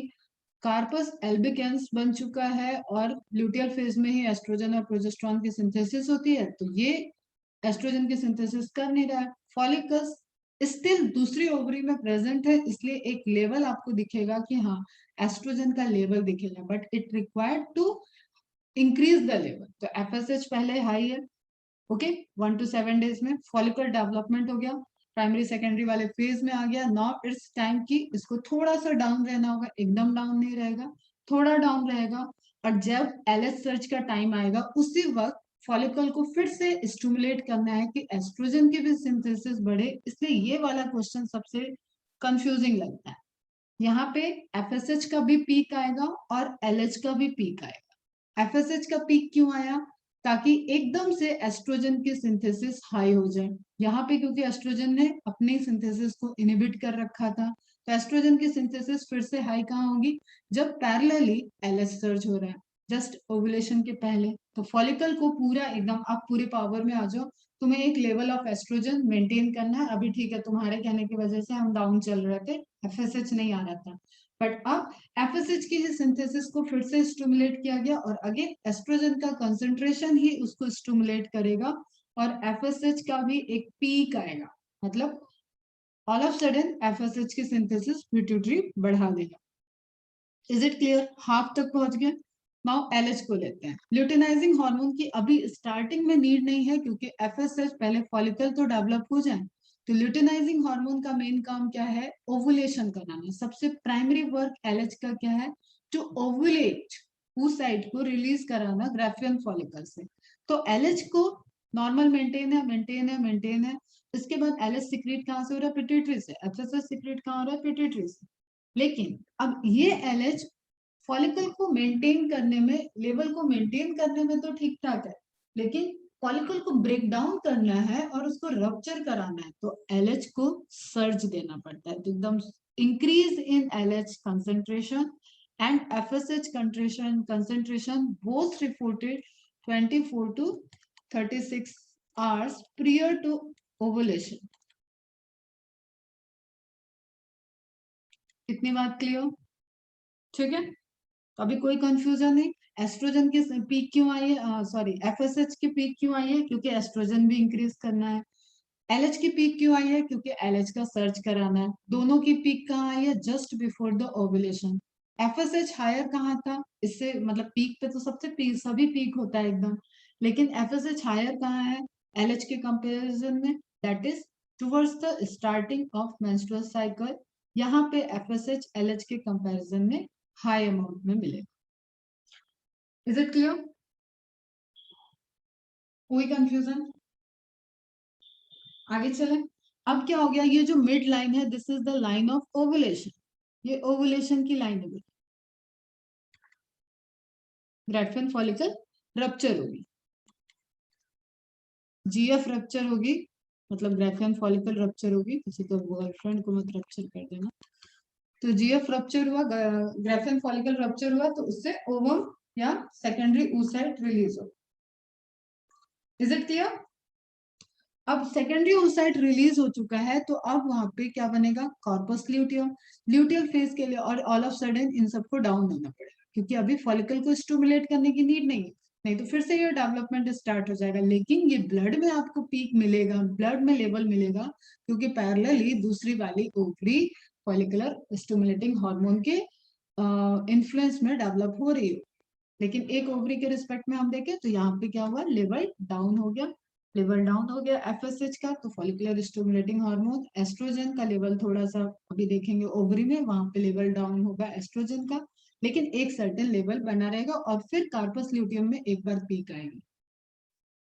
कार्पस एल्बिकेंस बन चुका है और ल्यूटियल फेज में ही एस्ट्रोजन और प्रोजेस्टेरॉन की सिंथेसिस होती है, तो ये एस्ट्रोजन की सिंथेसिस कर नहीं रहा है। फॉलिकस स्टिल दूसरी ओवरी में प्रेजेंट है, इसलिए एक लेवल आपको दिखेगा कि हाँ एस्ट्रोजन का लेवल दिखेगा, but it required to increase the level. तो एफएसएच पहले हाई है, ओके, 1 to 7 डेज में फॉलिकल डेवलपमेंट हो गया, प्राइमरी सेकेंडरी वाले फेज में आ गया। नाउ इट्स टाइम की इसको थोड़ा सा डाउन रहना होगा, एकदम डाउन नहीं रहेगा, थोड़ा डाउन रहेगा। और जब एलएस सर्च का टाइम आएगा, उसी वक्त फॉलिकल को फिर से स्टिमुलेट करना है कि एस्ट्रोजन की भी सिंथेसिस बढ़े, इसलिए ये वाला क्वेश्चन सबसे कंफ्यूजिंग लगता है। यहाँ पे एफएसएच का भी पीक आएगा और एलएच का भी पीक आएगा। एफएसएच का पीक क्यों आया? ताकि एकदम से एस्ट्रोजन की सिंथेसिस हाई हो जाए। यहाँ पे क्योंकि एस्ट्रोजन ने अपनी सिंथेसिस को इनहिबिट कर रखा था, तो एस्ट्रोजन की सिंथेसिस फिर से हाई कहाँ होगी? जब पैरेलली एलएच सर्ज हो रहा है, जस्ट ओवुलेशन के पहले। तो फॉलिकल को पूरा एकदम आप पूरे पावर में आ जाओ, तुम्हें एक लेवल ऑफ एस्ट्रोजन मेंटेन करना है। अभी ठीक है, तुम्हारे कहने की वजह से हम डाउन चल रहे थे, एफएसएच नहीं आ रहा था, बट अब एफएसएच की सिंथेसिस को फिर से स्टिमुलेट किया गया, और अगेन एस्ट्रोजन का कंसंट्रेशन ही उसको स्टिमुलेट करेगा, और एफएसएच का भी एक पीक आएगा, मतलब ऑल ऑफ सडन एफएसएच की सिंथेसिस पिट्यूटरी बढ़ा देगा। Is it clear? हाफ तक पहुंच गए। नाउ एलएच को लेते हैं। ल्यूटिनाइजिंग हार्मोन की अभी स्टार्टिंग में नीड नहीं है, क्योंकि एफएसएच पहले फॉलिकल तो डेवलप हो जाए। तो ल्यूटिनाइजिंग हार्मोन का मेन काम क्या है? ओवुलेशन कराना। सबसे प्राइमरी वर्क एलएच का क्या है? टू ओवुलेट, oocyte को रिलीज कराना ग्राफियन फॉलिकल से। तो एलएच को नॉर्मल मेंटेन है, मेंटेन है, मेंटेन है। इसके बाद एलएच सीक्रेट कहां से हो रहा है? पिट्यूटरी से। एफएसएच सीक्रेट कहां हो रहा है? पिट्यूटरी से। लेकिन अब ये एलएच फॉलिकल को मेंटेन करने में, लेवल को मेंटेन करने में तो ठीक ठाक है, लेकिन फॉलिकल को ब्रेक डाउन करना है और उसको रप्चर कराना है, तो एलएच को सर्ज देना पड़ता है। तो एकदम increase in LH concentration and FSH concentration both reported 24 to 36 hours prior to ovulation। इतनी बात क्लियर? ठीक है, अभी कोई कंफ्यूजन नहीं। एस्ट्रोजन की पीक क्यों आई है? सॉरी, एफएसएच की पीक क्यों आई है? क्योंकि एस्ट्रोजन भी इंक्रीज करना है। एलएच की पीक क्यों आई है? क्योंकि एलएच का सर्च कराना है। दोनों की पीक कहाँ आई है? Just before the ovulation. FSH higher कहाँ था? इससे मतलब पीक पे तो सबसे पीक, सभी पीक होता है एकदम, लेकिन एफएसएच हायर कहाँ है एलएच के कंपैरिजन में? That is towards the starting of menstrual cycle यहाँ पे FSH LH के कंपैरिजन में हाई अमाउंट में मिलेगा। Is it clear? कोई कंफ्यूजन? आगे चले। अब क्या हो गया, ये जो मिड लाइन है this is the line of ovulation, ये ओवुलेशन की लाइन है, ग्रैफियन फॉलिकल रप्चर होगी, GF रप्चर होगी, मतलब ग्रैफियन फॉलिकल रप्चर होगी, किसी का बॉयफ्रेंड को मत रप्चर कर देना। तो GF रप्चर हुआ, ग्रैफियन फॉलिकल रप्चर हुआ, तो उससे ओवम या सेकेंडरी oocyte रिलीज हो। Is it clear? अब सेकेंडरी oocyte रिलीज हो चुका है, तो अब वहां पे क्या बनेगा, कॉर्पस ल्यूटियम। ल्यूटियल फेज के लिए और ऑल ऑफ सडन इन सबको डाउन होना पड़ेगा, क्योंकि अभी फॉलिकल को स्टिमुलेट करने की नीड नहीं है, नहीं तो फिर से ये डेवलपमेंट स्टार्ट हो जाएगा। लेकिन ये ब्लड में आपको पीक मिलेगा, ब्लड में लेवल मिलेगा, क्योंकि पैरेलली दूसरी वाली ओवरी फॉलिकुलर स्टिमुलेटिंग हार्मोन के इन्फ्लुएंस में डेवलप हो रही है। लेकिन एक ओवरी के रिस्पेक्ट में हम देखें तो यहाँ पे क्या हुआ, लेवल डाउन हो गया, लेवल डाउन हो गया FSH का, तो फॉलिकुलर स्टिमुलेटिंग हार्मोन एस्ट्रोजन का लेवल थोड़ा सा अभी देखेंगे ओवरी में, वहां पे लेवल डाउन होगा एस्ट्रोजन का, लेकिन एक सर्टेन लेवल बना रहेगा, और फिर कार्पस ल्यूटियम में एक बार पीक आएगी।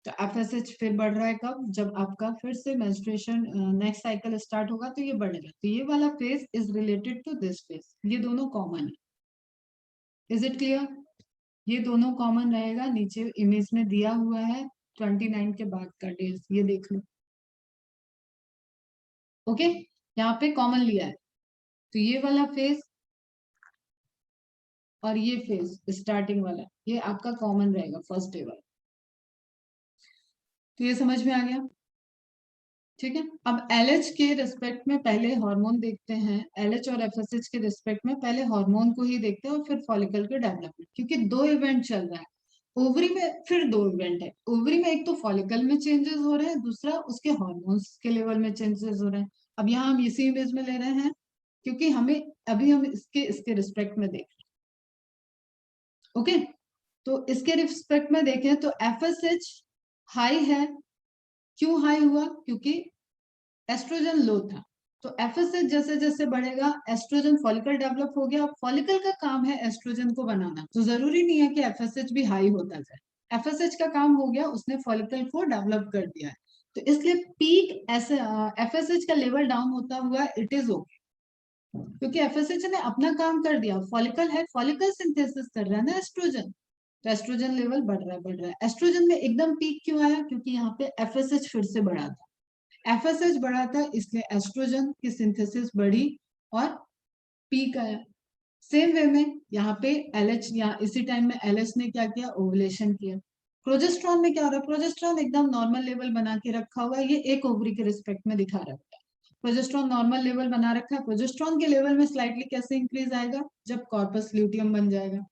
तो FSH फिर बढ़ रहा है कब, जब आपका फिर से मेंस्ट्रुएशन नेक्स्ट साइकिल स्टार्ट होगा, तो ये बढ़ेगा। तो ये वाला phase is related to this phase, ये दोनों कॉमन है। Is it clear? ये दोनों कॉमन रहेगा, नीचे इमेज में दिया हुआ है 29 के बाद का डेज, ये देख लो। ओके, यहाँ पे कॉमन लिया है, तो ये वाला फेज और ये फेज स्टार्टिंग वाला, ये आपका कॉमन रहेगा फर्स्ट डे वाला। तो ये समझ में आ गया? ठीक है। अब LH के रिस्पेक्ट में पहले हार्मोन देखते हैं, LH और FSH के रिस्पेक्ट में पहले हार्मोन को ही देखते हैं और फिर फॉलिकल के डेवलपमेंट, क्योंकि दो इवेंट चल रहा है ओवरी में, फिर दो इवेंट है ओवरी में, एक तो फॉलिकल में चेंजेस हो रहे हैं, दूसरा उसके हार्मोन्स के लेवल में चेंजेस हो रहे हैं। अब यहाँ हम इसी इमेज में ले रहे हैं, क्योंकि हमें अभी हम इसके रिस्पेक्ट में देख रहे हैं। ओके, तो इसके रिस्पेक्ट में देखें तो FSH हाई है, क्यों हाई हुआ, क्योंकि एस्ट्रोजन लो था। तो FSH जैसे जैसे बढ़ेगा, एस्ट्रोजन फॉलिकल डेवलप हो गया, फॉलिकल का काम है एस्ट्रोजन को बनाना, तो जरूरी नहीं है कि FSH भी हाई होता जाए, FSH का काम हो गया, उसने फॉलिकल को डेवलप कर दिया है, तो इसलिए पीक ऐसे FSH का लेवल डाउन होता हुआ इट इज ओके, क्योंकि FSH ने अपना काम कर दिया, फॉलिकल है, फॉलिकल सिंथेसिस कर रहा है ना एस्ट्रोजन, तो एस्ट्रोजन लेवल बढ़ रहा है। एस्ट्रोजन में एकदम पीक क्यों आया, क्योंकि यहाँ पे FSH फिर से बढ़ा था, FSH बढ़ा था, इसलिए एस्ट्रोजन की सिंथेसिस बढ़ी और पीक आया। सेम वे में यहाँ पे LH, या इसी टाइम में LH ने क्या किया, ओवुलेशन किया। प्रोजेस्ट्रॉन में क्या हो रहा है, प्रोजेस्ट्रॉन एकदम नॉर्मल लेवल बना के रखा हुआ है, ये एक ओवरी के रिस्पेक्ट में दिखा रखा है, प्रोजेस्ट्रॉन नॉर्मल लेवल बना रखा है। प्रोजेस्ट्रॉन के लेवल में स्लाइटली कैसे इंक्रीज आएगा, जब कॉर्पस ल्यूटियम बन जाएगा,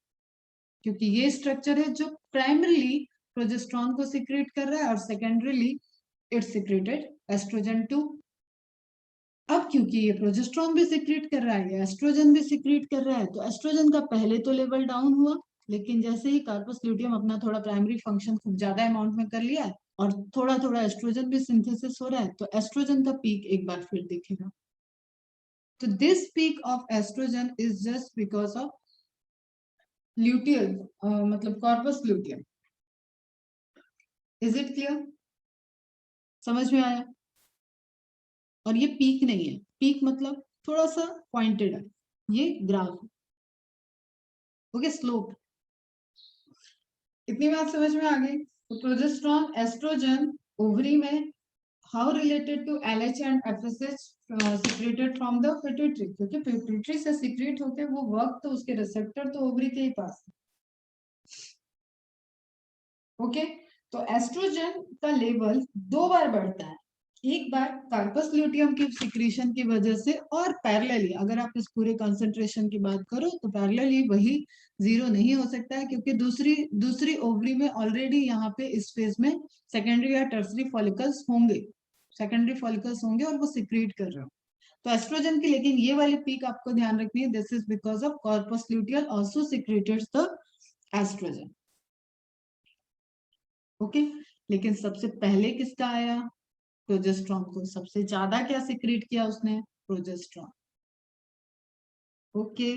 क्योंकि ये स्ट्रक्चर है जो प्राइमरीली प्रोजेस्ट्रॉन को सिक्रेट कर रहा है और सेकेंडरीली इट सिक्रेटेड एस्ट्रोजन 2। अब क्योंकि ये प्रोजेस्ट्रॉन भी सिक्रीट कर रहा है, एस्ट्रोजन भी सिक्रीट कर रहा है, तो एस्ट्रोजन का पहले तो लेवल डाउन हुआ, लेकिन जैसे ही कार्पस ल्यूटियम अपना थोड़ा प्राइमरी फंक्शन खूब ज्यादा अमाउंट में कर लिया है और थोड़ा थोड़ा एस्ट्रोजन भी सिंथेसिस हो रहा है, तो एस्ट्रोजन का पीक एक बार फिर दिखेगा। तो this peak of estrogen is just because of luteal, मतलब corpus luteum. Is it clear? समझ में आया? और ये पीक नहीं है, पीक मतलब थोड़ा सा पॉइंटेड है, ये ग्राफ, ओके, स्लोप। इतनी बात समझ में आ गई? तो प्रोजेस्टेरॉन एस्ट्रोजन ओवरी में how related to LH and FSH secreted from the pituitary, क्योंकि पिट्यूटरी से सिक्रेट होते वो वर्क तो उसके रिसेप्टर तो ओवरी के ही पास। ओके, तो एस्ट्रोजन का लेवल दो बार बढ़ता है, एक बार कार्पस ल्यूटियम की सिक्रीशन की वजह से, और पैरेलली अगर आप इस पूरे कंसंट्रेशन की बात करो तो पैरेलली वही जीरो नहीं हो सकता है, क्योंकि दूसरी दूसरी ओवरी में ऑलरेडी यहाँ पे इस फेज में सेकेंडरी या टर्सरी फॉलिकल्स होंगे, सेकेंडरी फॉलिकल्स होंगे और वो सिक्रीट कर रहे हो, तो एस्ट्रोजन की, लेकिन ये वाली पीक आपको ध्यान रखनी है, this is because of corpus luteal also secreted the oestrogen. Okay, लेकिन सबसे पहले किसका आया, प्रोजेस्ट्रॉन को सबसे ज्यादा क्या सिक्रीट किया उसने, प्रोजेस्ट्रॉन। ओके।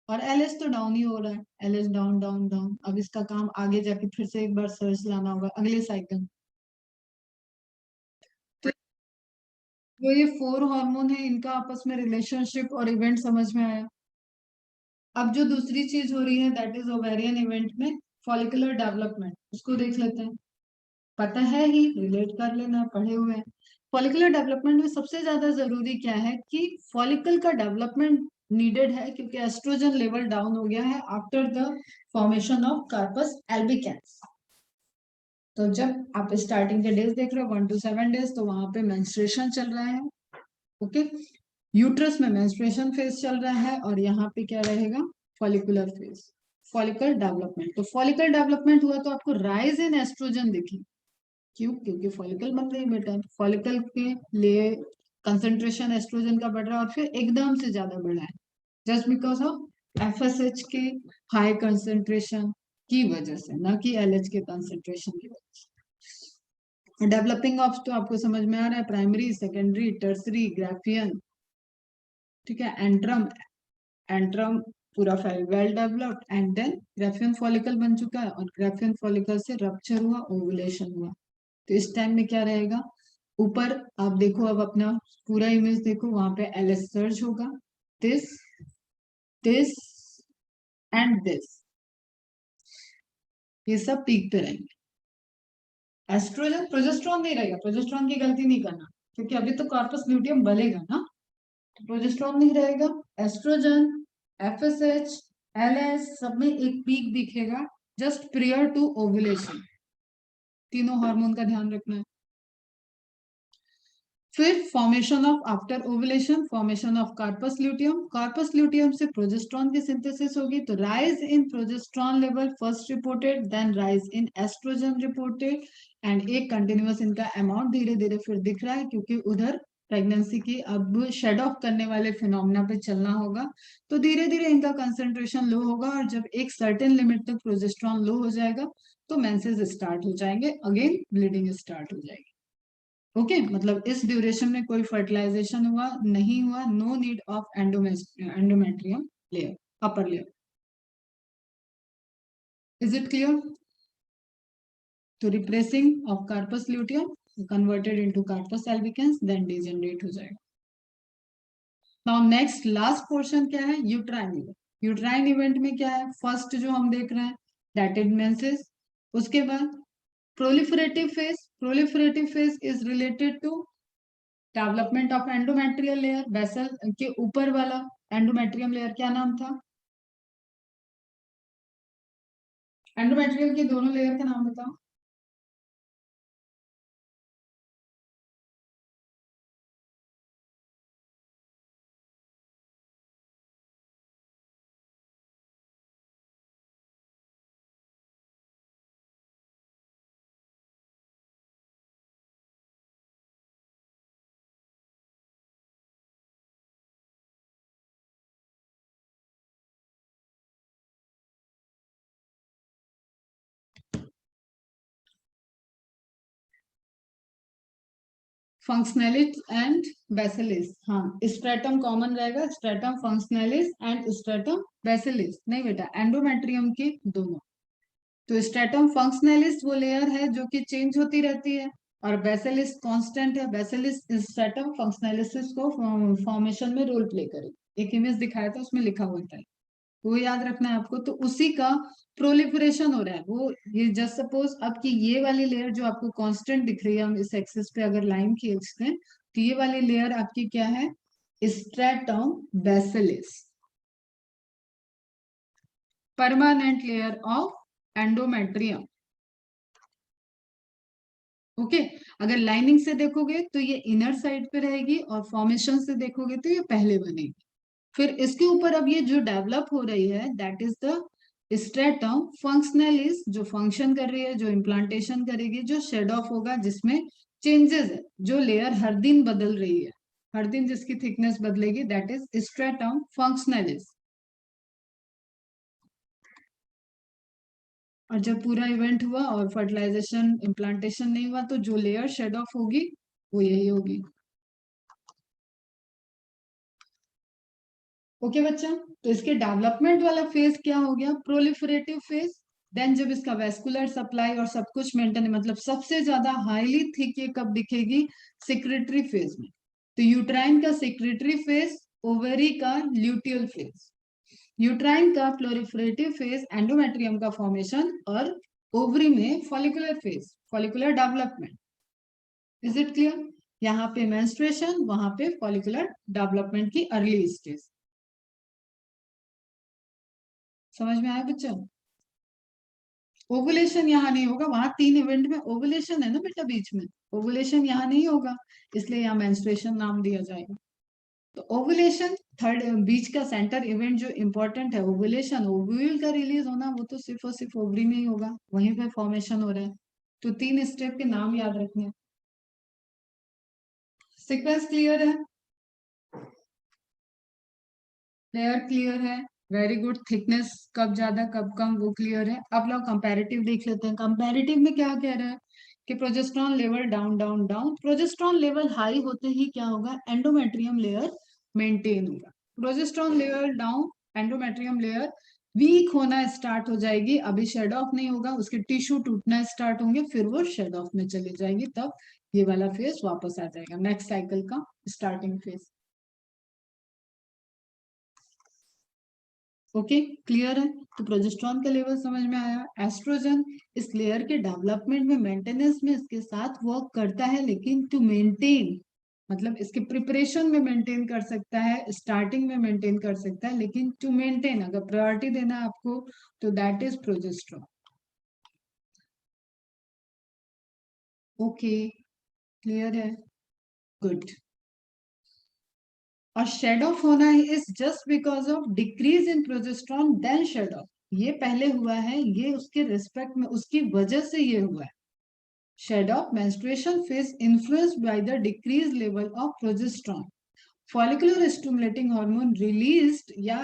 और एलएच तो डाउन ही हो रहा है, एलएच डाउन डाउन डाउन। अब इसका काम आगे जाके फिर से एक बार सर्च लाना होगा अगले साइकिल। तो जो ये 4 हार्मोन है इनका आपस में रिलेशनशिप और इवेंट समझ में आया। अब जो दूसरी चीज हो रही है दैट इज ओवेरियन इवेंट में फॉलिकुलर डेवलपमेंट, उसको देख लेते हैं। पता है ही, रिलेट कर लेना, पढ़े हुए हैं। फॉलिकुलर डेवलपमेंट में सबसे ज्यादा जरूरी क्या है कि फॉलिकल का डेवलपमेंट नीडेड है, क्योंकि एस्ट्रोजन लेवल डाउन हो गया है after the formation of corpus albicans. तो जब आप स्टार्टिंग के डेज देख रहे हो 1 to 7 डेज, तो वहां पे मेंस्ट्रुएशन चल रहा है। ओके, यूट्रस में मेंस्ट्रुएशन फेज चल रहा है, और यहाँ पे क्या रहेगा, फॉलिकुलर फेज, फॉलिकल डेवलपमेंट। तो फॉलिकल डेवलपमेंट हुआ तो आपको राइज इन एस्ट्रोजन दिखी। क्यों? क्योंकि फॉलिकल बन रही है बेटा, फॉलिकल के लिए कंसंट्रेशन एस्ट्रोजन का बढ़ रहा है और फिर एकदम से ज्यादा बढ़ा है, जस्ट बिकॉज ऑफ एफएसएच के हाई कंसंट्रेशन की वजह से, ना कि एलएच के कंसंट्रेशन की वजह से। डेवलपिंग ऑफ तो आपको समझ में आ रहा है, प्राइमरी, सेकेंडरी, टर्सरी, ग्राफियन, ठीक है, एंट्रम, एंट्रम पूरा well developed, and then Graafian follicle बन चुका है, और ग्राफियन फॉलिकल से रप्चर हुआ, ओवुलेशन हुआ। तो इस टाइम में क्या रहेगा, ऊपर आप देखो, अब अपना पूरा इमेज देखो, वहां पे एलएस सर्ज होगा, दिस, दिस एंड दिस, ये सब पीक पे रहेंगे। एस्ट्रोजन, प्रोजेस्ट्रॉन नहीं रहेगा, प्रोजेस्ट्रॉन की गलती नहीं करना, क्योंकि अभी तो कॉर्पस ल्यूटियम बलेगा ना, तो प्रोजेस्ट्रॉन नहीं रहेगा। एस्ट्रोजन, एफएसएच, एलएस, सब में एक पीक दिखेगा जस्ट प्रियर टू ओवुलेशन। तीनों हार्मोन का ध्यान रखना है। फिर formation of, after ovulation formation of corpus luteum, corpus luteum से प्रोजेस्ट्रॉन की सिंथेसिस होगी, तो rise in progesterone level first reported, then rise in estrogen reported, and एक कंटिन्यूअस इनका अमाउंट धीरे धीरे फिर दिख रहा है, क्योंकि उधर प्रेगनेंसी की अब शेड ऑफ करने वाले फिनोमिना पे चलना होगा। तो धीरे धीरे इनका कंसेंट्रेशन लो होगा, और जब एक सर्टेन लिमिट तक प्रोजेस्ट्रॉन लो हो जाएगा तो मेंसेस स्टार्ट हो जाएंगे, अगेन ब्लीडिंग स्टार्ट हो जाएगी। ओके, मतलब इस ड्यूरेशन में कोई फर्टिलाइजेशन हुआ नहीं हुआ, no need of endometrium layer, upper layer. Is it clear? तो replacing of corpus luteum converted into corpus albicans, then degenerate हो जाएगा। नाउ नेक्स्ट लास्ट पोर्शन क्या है, यूट्राइन इवेंट। यूट्राइन इवेंट में क्या है, फर्स्ट जो हम देख रहे हैं दैट इज मेंसेस, उसके बाद proliferative phase, proliferative phase is related to development of endometrial layer, vessel के ऊपर वाला एंडोमेट्रियम लेयर क्या नाम था, एंडोमेट्रियम के दोनों लेयर का नाम बताओ। फंक्शनलिस एंड बेसिलिस, हाँ, स्ट्रेटम कॉमन रहेगा, स्ट्रेटम फंक्शनलिस एंड स्ट्रेटम बेसिलिस, नहीं बेटा, एंडोमेट्रियम के दोनों। तो स्ट्रेटम फंक्शनलिस वो लेयर है जो कि चेंज होती रहती है, और बेसिलिस कांस्टेंट है। बेसिलिस स्ट्रेटम फंक्शनलिसिस को फॉर्मेशन में रोल प्ले करेगी। एक इमेज दिखाया था उसमें लिखा हुआ था, वो याद रखना है आपको। तो उसी का प्रोलिफरेशन हो रहा है वो, ये जस्ट सपोज आपकी ये वाली लेयर जो आपको कांस्टेंट दिख रही है, हम इस एक्सिस पे अगर लाइन खींचते हैं तो ये वाली लेयर आपकी क्या है, stratum basalis, permanent layer of endometrium. Okay, अगर लाइनिंग से देखोगे तो ये इनर साइड पे रहेगी, और फॉर्मेशन से देखोगे तो ये पहले बनेगी। फिर इसके ऊपर अब ये जो डेवलप हो रही है दैट इज द स्ट्रेटम फंक्शनलिस, जो फंक्शन कर रही है, जो इम्प्लांटेशन करेगी, जो शेड ऑफ होगा, जिसमें चेंजेस है, जो लेयर हर दिन बदल रही है, हर दिन जिसकी थिकनेस बदलेगी, दैट इज स्ट्रेटम फंक्शनलिस। और जब पूरा इवेंट हुआ और फर्टिलाइजेशन इम्प्लांटेशन नहीं हुआ, तो जो लेयर शेड ऑफ होगी वो यही होगी। ओके बच्चा, तो इसके डेवलपमेंट वाला फेज क्या हो गया, प्रोलिफरेटिव फेज। देन जब इसका वेस्कुलर सप्लाई और सब कुछ मेंटेन, मतलब सबसे ज्यादा हाईली थिक ये कब दिखेगी, सेक्रेटरी फेज में। तो यूट्राइन का सेक्रेटरी फेज, ओवेरी का ल्यूटियल फेज। यूट्राइन का प्लोरिफरेटिव फेज एंडोमेट्रियम का फॉर्मेशन, और ओवरी में follicular phase, follicular development. Is it clear? यहाँ पे मेंस्ट्रुएशन, वहां पे फॉलिकुलर डेवलपमेंट की अर्ली स्टेज। समझ में आया बच्चों? ओवुलेशन यहाँ नहीं होगा, वहां 3 इवेंट में ओवुलेशन है ना बेटा बीच में, ओवुलेशन यहाँ नहीं होगा, इसलिए यहाँ मेंस्ट्रुएशन नाम दिया जाएगा। तो ओवुलेशन थर्ड, बीच का सेंटर इवेंट जो इंपॉर्टेंट है ओवुलेशन, ओव्यूल का रिलीज होना, वो तो सिर्फ और सिर्फ ओवरी में ही होगा, वहीं पे फॉर्मेशन हो रहा है। तो 3 स्टेप के नाम याद रखने। सीक्वेंस क्लियर है? लेयर क्लियर है, वेरी गुड। थिकनेस कब ज्यादा कब कम वो क्लियर है। अब लोग कंपैरेटिव देख लेते हैं। कंपैरेटिव में क्या कह रहा है कि progesterone level down down down, progesterone level high होते ही क्या होगा, एंडोमेट्रियम लेयर मेंटेन होगा। Progesterone level down, endometrium layer weak होना स्टार्ट हो जाएगी, अभी शेड ऑफ नहीं होगा, उसके टिश्यू टूटना स्टार्ट होंगे, फिर वो शेड ऑफ में चली जाएगी, तब ये वाला फेज वापस आ जाएगा, नेक्स्ट साइकिल का स्टार्टिंग फेज। ओके, क्लियर है? तो प्रोजेस्टेरॉन का लेवल समझ में आया। एस्ट्रोजन इस लेयर के डेवलपमेंट में, मेंटेनेंस में इसके साथ वर्क करता है, लेकिन टू मेंटेन, मतलब इसके प्रिपरेशन में मेंटेन कर सकता है, स्टार्टिंग में मेंटेन कर सकता है, लेकिन टू मेंटेन अगर प्रायोरिटी देना है आपको, तो that is progesterone. Okay, clear है, गुड। और शेड ऑफ होना is just because of decrease in progesterone then shed off, ये पहले हुआ है, ये उसके रिस्पेक्ट में, उसकी वजह से ये हुआ है। Shed of menstruation phase influenced by the decrease level of progesterone, follicular stimulating hormone released या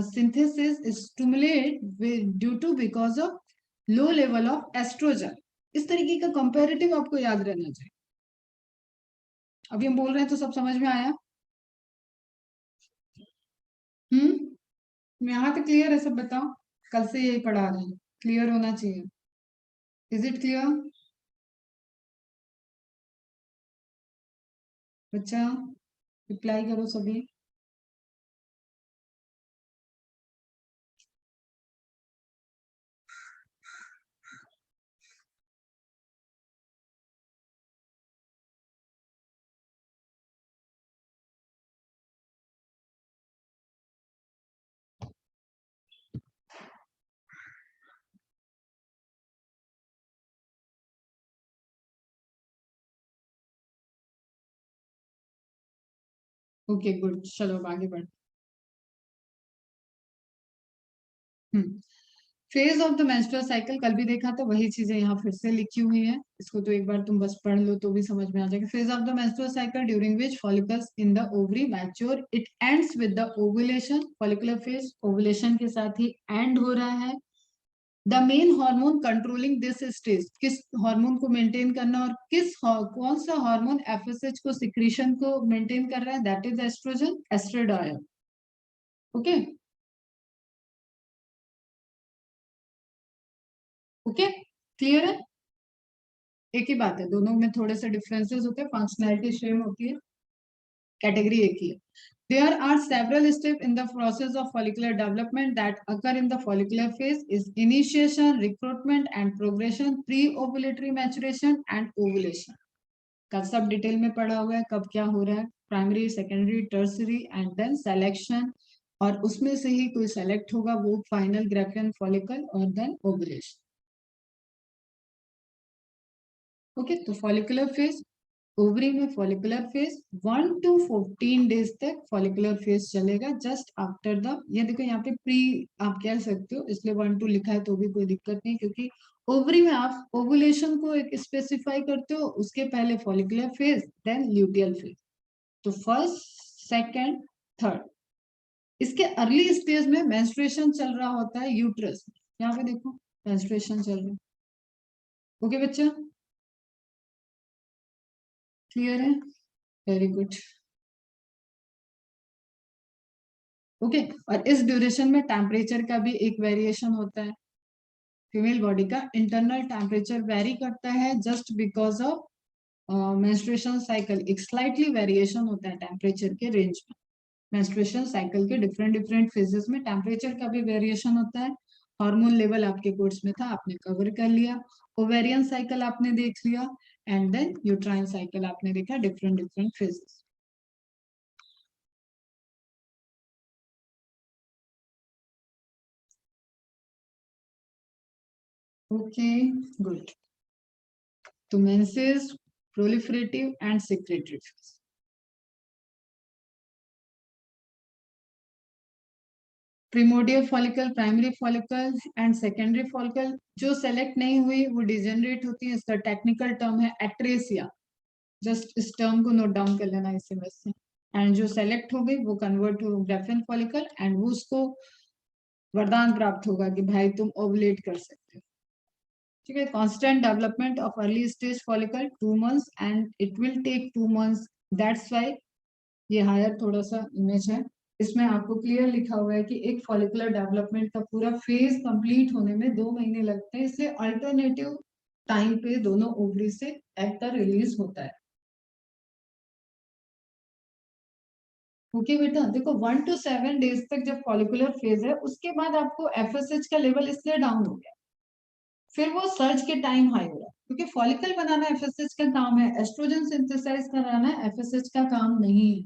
synthesis stimulate due to because of low level of estrogen. इस तरीके का कंपैरेटिव आपको याद रहना चाहिए। अभी हम बोल रहे हैं तो सब समझ में आया? यहाँ तक क्लियर है सब? बताओ, कल से यही पढ़ा रहे हैं, क्लियर होना चाहिए। इज इट क्लियर बच्चा? रिप्लाई करो सभी। ओके गुड, चलो अब आगे बढ़। Phase of the menstrual cycle कल भी देखा था, वही चीजें यहाँ फिर से लिखी हुई है, इसको तो एक बार तुम बस पढ़ लो तो भी समझ में आ जाएगा। Phase of the menstrual cycle during which follicles in the ovary mature, it ends with the ovulation. Follicular phase ovulation के साथ ही एंड हो रहा है। The main hormone controlling this stage, किस हार्मोन को मेंटेन करना, और कौन सा हार्मोन एफएसएच को, सिक्रीशन को मेंटेन कर रहा है, that is estrogen, estradiol. Okay, okay, clear है? एक ही बात है, दोनों में थोड़े से डिफरेंसेस होते हैं, फंक्शनैलिटी सेम होती है, कैटेगरी एक ही है। There are several steps in the process of follicular development that occur in the follicular phase is initiation, recruitment and progression, pre-ovulatory maturation and ovulation। का सब डिटेल में पढ़ा हुआ है, कब क्या हो रहा है, primary, secondary, tertiary and then selection, और उसमें से ही कोई सेलेक्ट होगा, वो फाइनल ग्रेफियन फॉलिकल और देन ओवुलेशन। ओके, तो फॉलिकुलर फेज, ओवरी में फॉलिकुलर फेज 1 to 14 डेज तक फॉलिकुलर फेज चलेगा, जस्ट आफ्टर द, ये देखो यहाँ पे प्री आप कह सकते हो, इसलिए 1 2 लिखा है तो भी कोई दिक्कत नहीं, क्योंकि ओवरी में आप ओवुलेशन को एक स्पेसिफाई करते हो, उसके पहले follicular phase then luteal phase. तो फर्स्ट, सेकंड, थर्ड, इसके अर्ली स्टेज में मेंस्ट्रुएशन चल रहा होता है यूट्रस में, यहाँ पे देखो मेंस्ट्रुएशन चल रहा है। ओके बच्चा, क्लियर है? Very good. ओके। और इस ड्यूरेशन में टेम्परेचर का भी एक वेरिएशन होता है। फीमेल बॉडी का इंटरनल टेम्परेचर वेरी करता है just because of menstruation cycle. एक स्लाइटली वेरिएशन होता है टेम्परेचर के रेंज में। मेंस्ट्रुएशन साइकिल के डिफरेंट डिफरेंट फेजेस में टेम्परेचर का भी वेरिएशन होता है। हार्मोन लेवल आपके कोर्स में था, आपने कवर कर लिया। ओवेरियन साइकिल आपने देख लिया, एंड देन यूट्राइन साइकिल आपने देखा, different different phases. Okay, good. तो menses, proliferative and secretory phase. Primordial follicle, primary follicle and secondary follicle जो सेलेक्ट नहीं हुई वो डिजेनरेट होती है। इसका टेक्निकल टर्म है एट्रेसिया। जस्ट इस टर्म को नोट डाउन कर लेना इस इमेज से। एंड जो सेलेक्ट हो गई वो कन्वर्ट हो ग्रेफिन फॉलिकल, एंड वो उसको वरदान प्राप्त होगा कि भाई तुम ओवुलेट कर सकते हो। ठीक है। Constant development of early stage follicle 2 months and it will take 2 months। That's why ये हायर थोड़ा सा इमेज है। इसमें आपको क्लियर लिखा हुआ है कि एक फॉलिकुलर डेवलपमेंट का पूरा फेज कंप्लीट होने में 2 महीने लगते हैं। इसलिए अल्टरनेटिव टाइम पे दोनों ओवरी से एग का रिलीज होता है। ओके बेटा, देखो 1 to 7 days तक जब फॉलिकुलर फेज है, उसके बाद आपको एफएसएच का लेवल इसलिए डाउन हो गया, फिर वो सर्च के टाइम हाई हो रहा है, क्योंकि फॉलिकल बनाना एफएसएच का काम है, एस्ट्रोजन सिंथेसाइज कराना एफएसएच का काम नहीं है।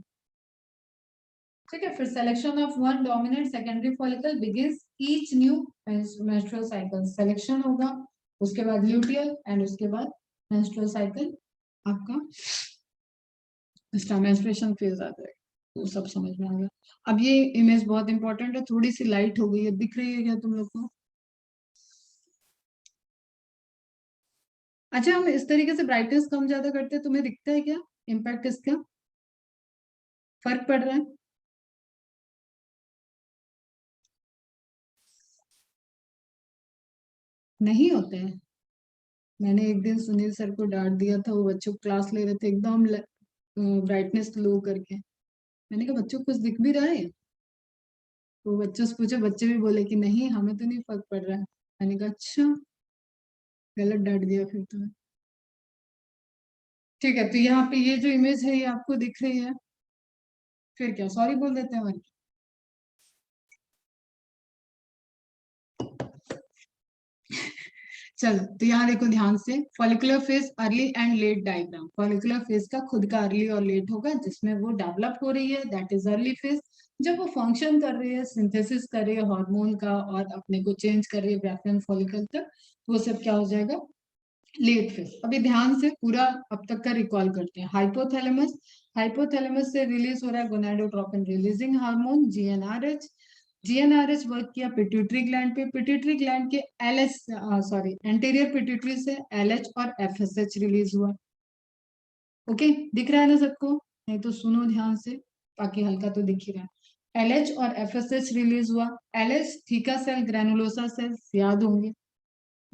ठीक है। फिर selection of one dominant secondary follicle begins each new menstrual cycle. Selection होगा, उसके बाद ल्यूटियल, एंड उसके बाद मेंस्ट्रुअल साइकिल आपका मेंस्ट्रुएशन फेज आ जाएगा। तो सब समझ में आ गया। अब ये इमेज बहुत इंपॉर्टेंट है, थोड़ी सी लाइट हो गई है, दिख रही है क्या तुम लोग को? अच्छा, हम इस तरीके से ब्राइटनेस कम ज्यादा करते हैं, तुम्हें दिखता है क्या इम्पैक्ट इसका? फर्क पड़ रहा है? नहीं होते हैं। मैंने एक दिन सुनील सर को डांट दिया था, वो बच्चों को क्लास ले रहे थे एकदम ब्राइटनेस लो करके। मैंने कहा बच्चों को कुछ दिख भी रहा है? तो बच्चों से पूछे, बच्चे भी बोले कि नहीं हमें तो नहीं फर्क पड़ रहा है। मैंने कहा अच्छा, गलत डांट दिया फिर तो। ठीक है। तो यहाँ पे ये जो इमेज है ये आपको दिख रही है, फिर क्या सॉरी बोल देते हैं? चलो, तो यहाँ देखो ध्यान से, follicular phase early and let diagram. Follicular phase का खुद का अर्ली और लेट होगा, जिसमें वो डेवलप हो रही है, दैट इज अर्ली फेज। जब वो फंक्शन कर रही है, सिंथेसिस कर रही है हार्मोन का और अपने को चेंज कर रही है ब्रैकियन फॉलिकल तक, तो वो सब क्या हो जाएगा? Late phase. अभी ध्यान से पूरा अब तक का रिकॉल करते हैं। हाइपोथैलेमस, हाइपोथैलेमस से रिलीज हो रहा है gonadotropin releasing hormone GnRH. GnRH work किया पिट्यूटरी ग्लैंड पे, पिट्यूटरी ग्लैंड के एलएच, सॉरी एंटीरियर पिट्यूटरी से एलएच और एफएसएच रिलीज हुआ। ओके, दिख रहा है ना सबको? नहीं तो सुनो ध्यान से, बाकी हल्का तो दिख ही रहा है। एलएच और एफएसएच रिलीज हुआ। LH theca cell granulosa cells याद होंगे।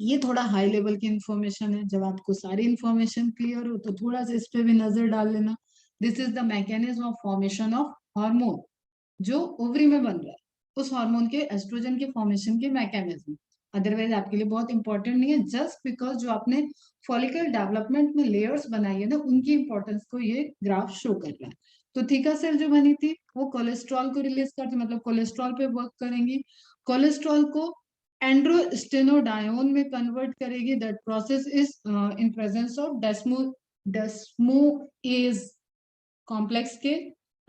ये थोड़ा हाई लेवल की इंफॉर्मेशन है, जब आपको सारी इंफॉर्मेशन क्लियर हो तो थोड़ा सा इस पे भी नजर डाल लेना। This is the mechanism of formation of hormone जो ओवरी में बन रहा है, उस हार्मोन के एस्ट्रोजन के फॉर्मेशन के मैकेनिज्म। अदरवाइज आपके लिए बहुत इंपॉर्टेंट नहीं है, जस्ट बिकॉज जो आपने फॉलिकल डेवलपमेंट में लेयर्स बनाई है ना, उनकी इंपॉर्टेंस को ये ग्राफ शो कर रहा है। तो थीका सेल जो बनी थी वो कोलेस्ट्रॉल को रिलीज करती, मतलब कोलेस्ट्रॉल पे वर्क करेंगी। कोलेस्ट्रॉल को एंड्रोस्टेनोडायोन में कन्वर्ट करेगी। That process is in presence of desmolase complex के,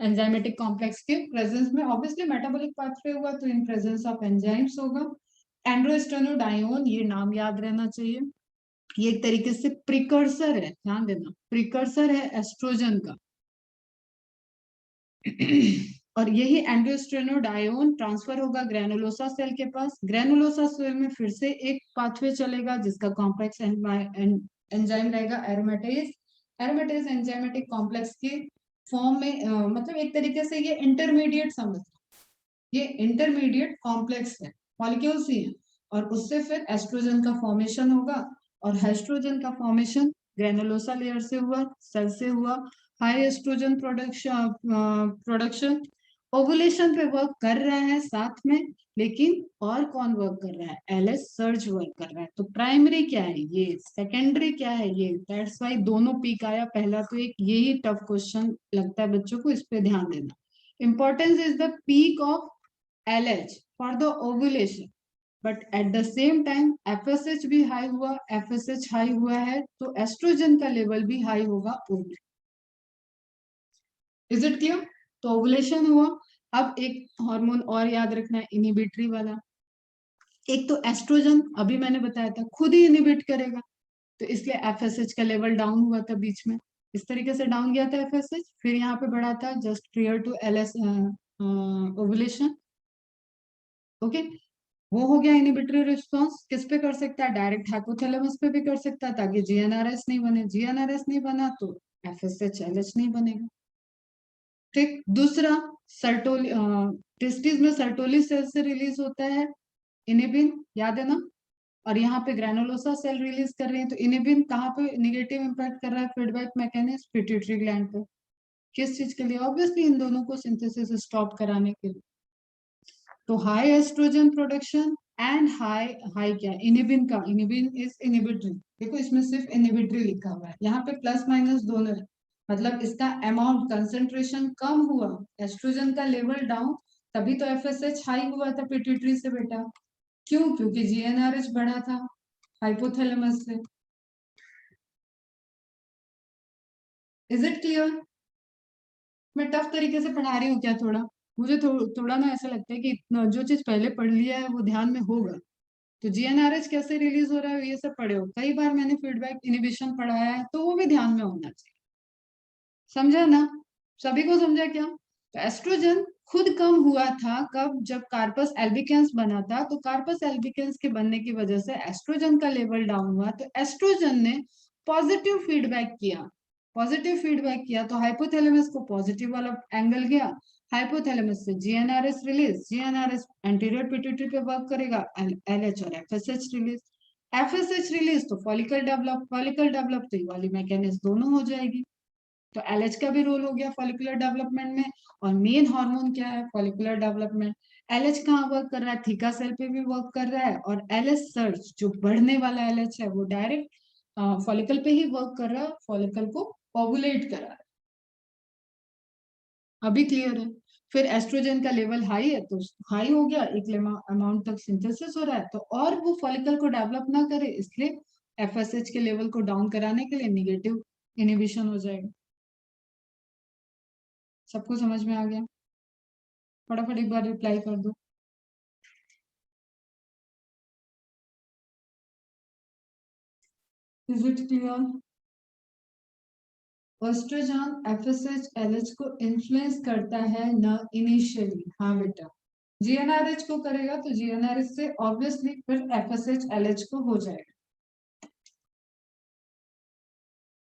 एंजाइमेटिक कॉम्प्लेक्स के प्रेजेंस में। ऑब्वियसली मेटाबॉलिक पाथवे हुआ तो इन प्रेजेंस ऑफ एंजाइम्स होगा। एंड्रोस्टेनोडायोन, ये नाम याद रहना चाहिए, ये एक तरीके से प्रिकर्सर है, ध्यान देना, प्रिकर्सर है एस्ट्रोजन का। और यही एंड्रोस्टेनोडायोन ट्रांसफर होगा ग्रेनुलोसा सेल के पास। ग्रेनुलोसा सेल में फिर से एक पाथवे चलेगा जिसका कॉम्प्लेक्स एंजाइम रहेगा एरोमेटेज। एरोमेटेज एंजाइमेटिक कॉम्प्लेक्स के फॉर्म में मतलब एक तरीके से ये इंटरमीडिएट समझ, ये इंटरमीडिएट कॉम्प्लेक्स है, मॉलिक्यूल्स ही है। और उससे फिर एस्ट्रोजन का फॉर्मेशन होगा, और एस्ट्रोजन का फॉर्मेशन ग्रेनुलोसा लेयर से हुआ, सेल से हुआ। हाई एस्ट्रोजन प्रोडक्शन, ओवुलेशन पे वर्क कर रहा है साथ में, लेकिन और कौन वर्क कर रहा है, एलएच सर्ज वर्क कर रहा है। तो प्राइमरी क्या है ये, सेकेंडरी क्या है ये, दैट्स वाई दोनों पीक आया। पहला तो एक यही टफ क्वेश्चन लगता है बच्चों को, इस पे ध्यान देना। Importance is the peak of LH for the ovulation, but at the same time FSH भी हाई हुआ, एफएसएच हाई हुआ है तो एस्ट्रोजन का लेवल भी हाई होगा ओवुलेशन। Is it clear? तो ओवुलेशन हुआ। अब एक हार्मोन और याद रखना है, इनिबिटरी वाला। एक तो एस्ट्रोजन, अभी मैंने बताया था खुद ही इनिबिट करेगा, तो इसलिए एफएसएच का लेवल डाउन हुआ था बीच में, इस तरीके से डाउन गया था एफएसएच, फिर यहाँ पे बढ़ा था just prior to LS ovulation. Okay, वो हो गया इनिबिटरी रिस्पॉन्स। किस पे कर सकता है, डायरेक्ट हाइपोथैलेमस पे भी कर सकता है, ताकि जीएनआरएस नहीं बने। जीएनआरएस नहीं बना तो एफएसएच एलएच नहीं बनेगा। ठीक, दूसरा सर्टोली, टेस्टिस में सर्टोली सेल से रिलीज होता है इनिबिन, याद है ना। और यहाँ पे ग्रैनुलोसा सेल रिलीज कर रही है, तो इनिबिन कहाँ पे निगेटिव इंपैक्ट कर रहा है, फीडबैक मैकेनिज्म पिट्यूटरी ग्लैंड पे। किस चीज के लिए, ऑब्वियसली इन दोनों को सिंथेसिस स्टॉप कराने के लिए। तो high estrogen production and high, high क्या, इनिबिन का, इनिबिन इज इनिबिटरी। देखो इसमें सिर्फ इनिबिटरी लिखा हुआ है, यहाँ पे प्लस माइनस दोनों है, मतलब इसका अमाउंट कंसेंट्रेशन कम हुआ, एस्ट्रोजन का लेवल डाउन, तभी तो एफएसएच हाई हुआ था पिट्यूटरी से बेटा। क्यों, क्योंकि जीएनआरएच बढ़ा था हाइपोथैलेमस से। Is it clear? मैं टफ तरीके से पढ़ा रही हूँ क्या थोड़ा? मुझे थोड़ा ना ऐसा लगता है कि जो चीज पहले पढ़ लिया है वो ध्यान में होगा। तो जीएनआरएच कैसे रिलीज हो रहा है ये सब पढ़े हो, कई बार मैंने फीडबैक इनिबिशन पढ़ाया है, तो वो भी ध्यान में होना चाहिए। समझा ना, सभी को समझा क्या? तो एस्ट्रोजन खुद कम हुआ था कब, जब कार्पस एल्बिकेंस बना था, तो कार्पस एल्बिकेंस के बनने की वजह से एस्ट्रोजन का लेवल डाउन हुआ, तो एस्ट्रोजन ने पॉजिटिव फीडबैक किया। पॉजिटिव फीडबैक किया तो हाइपोथैलेमस को पॉजिटिव वाला एंगल गया, हाइपोथैलेमस से जीएनआरएस रिलीज, जीएनआरएस एंटीरियर पिट्यूटरी पे वर्क करेगा, एलएच और एफएसएच रिलीज, एफएसएच रिलीज तो फॉलिकल डेवलप, फॉलिकल डेवलप तो ये वाली मैकेनिज्म दोनों हो जाएगी। तो एलएच का भी रोल हो गया फॉलिकुलर डेवलपमेंट में, और मेन हार्मोन क्या है, फॉलिकुलर डेवलपमेंट। एलएच कहाँ वर्क कर रहा है, थीका सेल पे भी वर्क कर रहा है, और एलएच सर्च जो बढ़ने वाला एलएच है वो डायरेक्ट फॉलिकल पे ही वर्क कर रहा है, फॉलिकल को ओवुलेट कर रहा है। अभी क्लियर है? फिर एस्ट्रोजन का लेवल हाई है तो हाई हो गया, एक अमाउंट तक सिंथेसिस हो रहा है, तो और वो फॉलिकल को डेवलप ना करे, इसलिए एफएसएच के लेवल को डाउन कराने के लिए निगेटिव इनिबिशन हो जाएगा। सबको समझ में आ गया? फटाफट एक बार रिप्लाई कर दो। Is it clear? Estrogen FSH LH को इन्फ्लुएंस करता है ना इनिशियली, हाँ बेटा। जीएनआरएच को करेगा तो जीएनआरएच से ऑब्वियसली फिर एफएसएच एलएच को हो जाएगा।